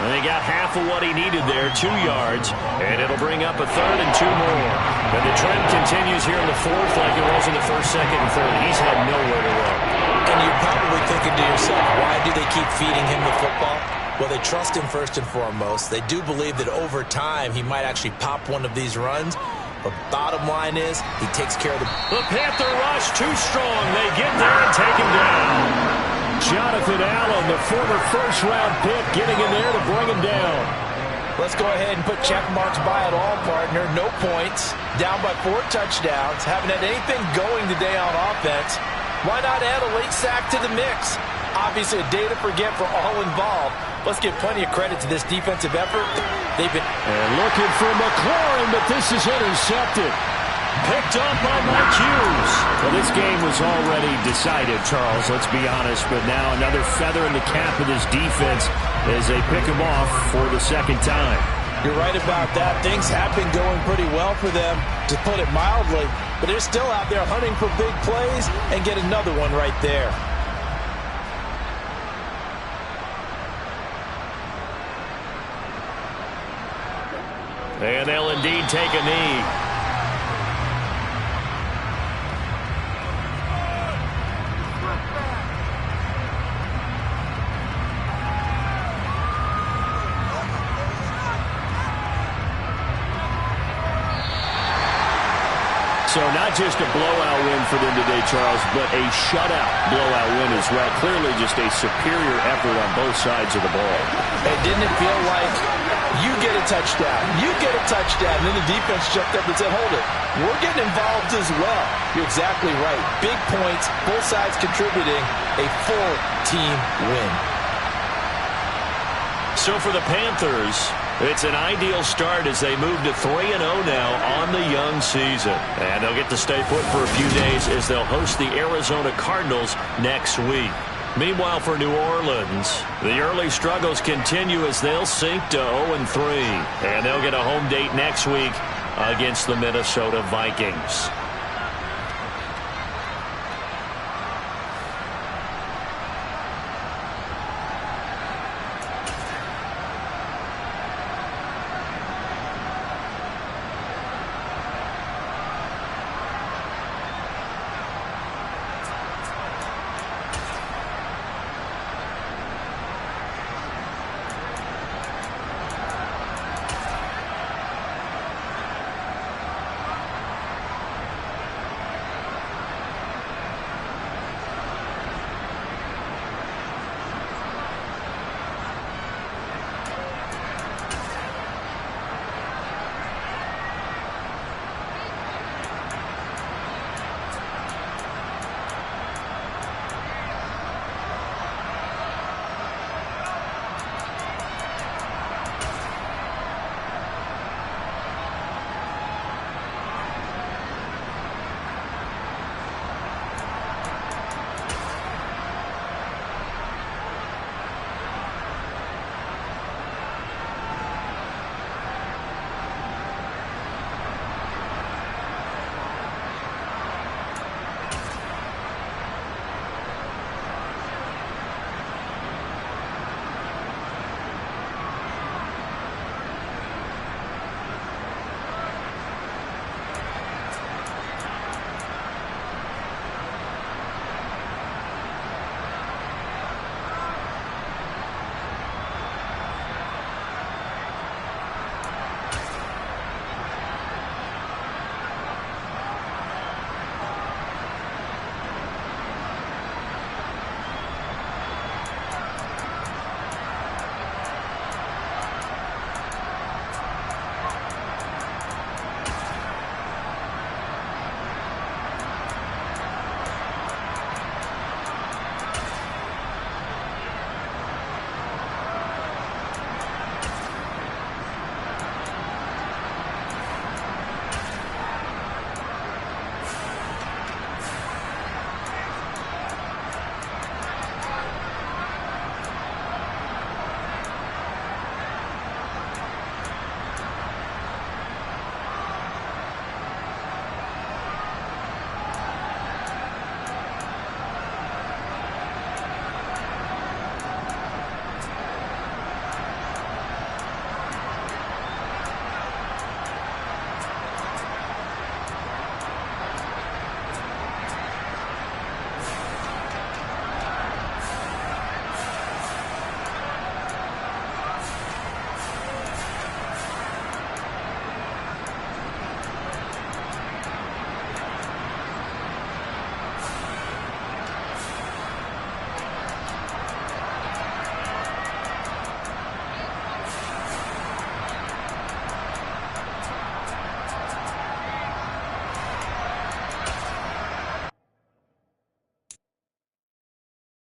And they got half of what he needed there, 2 yards. And it'll bring up a 3rd and 2 more. And the trend continues here in the fourth like it was in the 1st, 2nd, and 3rd. He's had nowhere to run. And you're probably thinking to yourself, why do they keep feeding him the football? Well, they trust him first and foremost. They do believe that over time he might actually pop one of these runs. But bottom line is he takes care of the... The Panther rush too strong. They get there and take him down. Jonathan Allen, the former first-round pick, getting in there to bring him down. Let's go ahead and put check marks by it all, partner. No points. Down by 4 touchdowns. Haven't had anything going today on offense. Why not add a late sack to the mix? Obviously a day to forget for all involved. Let's give plenty of credit to this defensive effort. They've been... And looking for McLaurin, but this is intercepted. Picked up by Mike Hughes. Well, this game was already decided, Charles, let's be honest. But now another feather in the cap of this defense as they pick him off for the 2nd time. You're right about that. Things have been going pretty well for them, to put it mildly. But they're still out there hunting for big plays and get another one right there. And they'll indeed take a knee. So not just a blowout win for them today, Charles, but a shutout blowout win as well. Clearly just a superior effort on both sides of the ball. Hey, didn't it feel like you get a touchdown, you get a touchdown, and then the defense jumped up and said, hold it, we're getting involved as well. You're exactly right. Big points, both sides contributing, a full team win. So for the Panthers, it's an ideal start as they move to 3-0 now on the young season. And they'll get to stay put for a few days as they'll host the Arizona Cardinals next week. Meanwhile, for New Orleans, the early struggles continue as they'll sink to 0-3. And they'll get a home date next week against the Minnesota Vikings.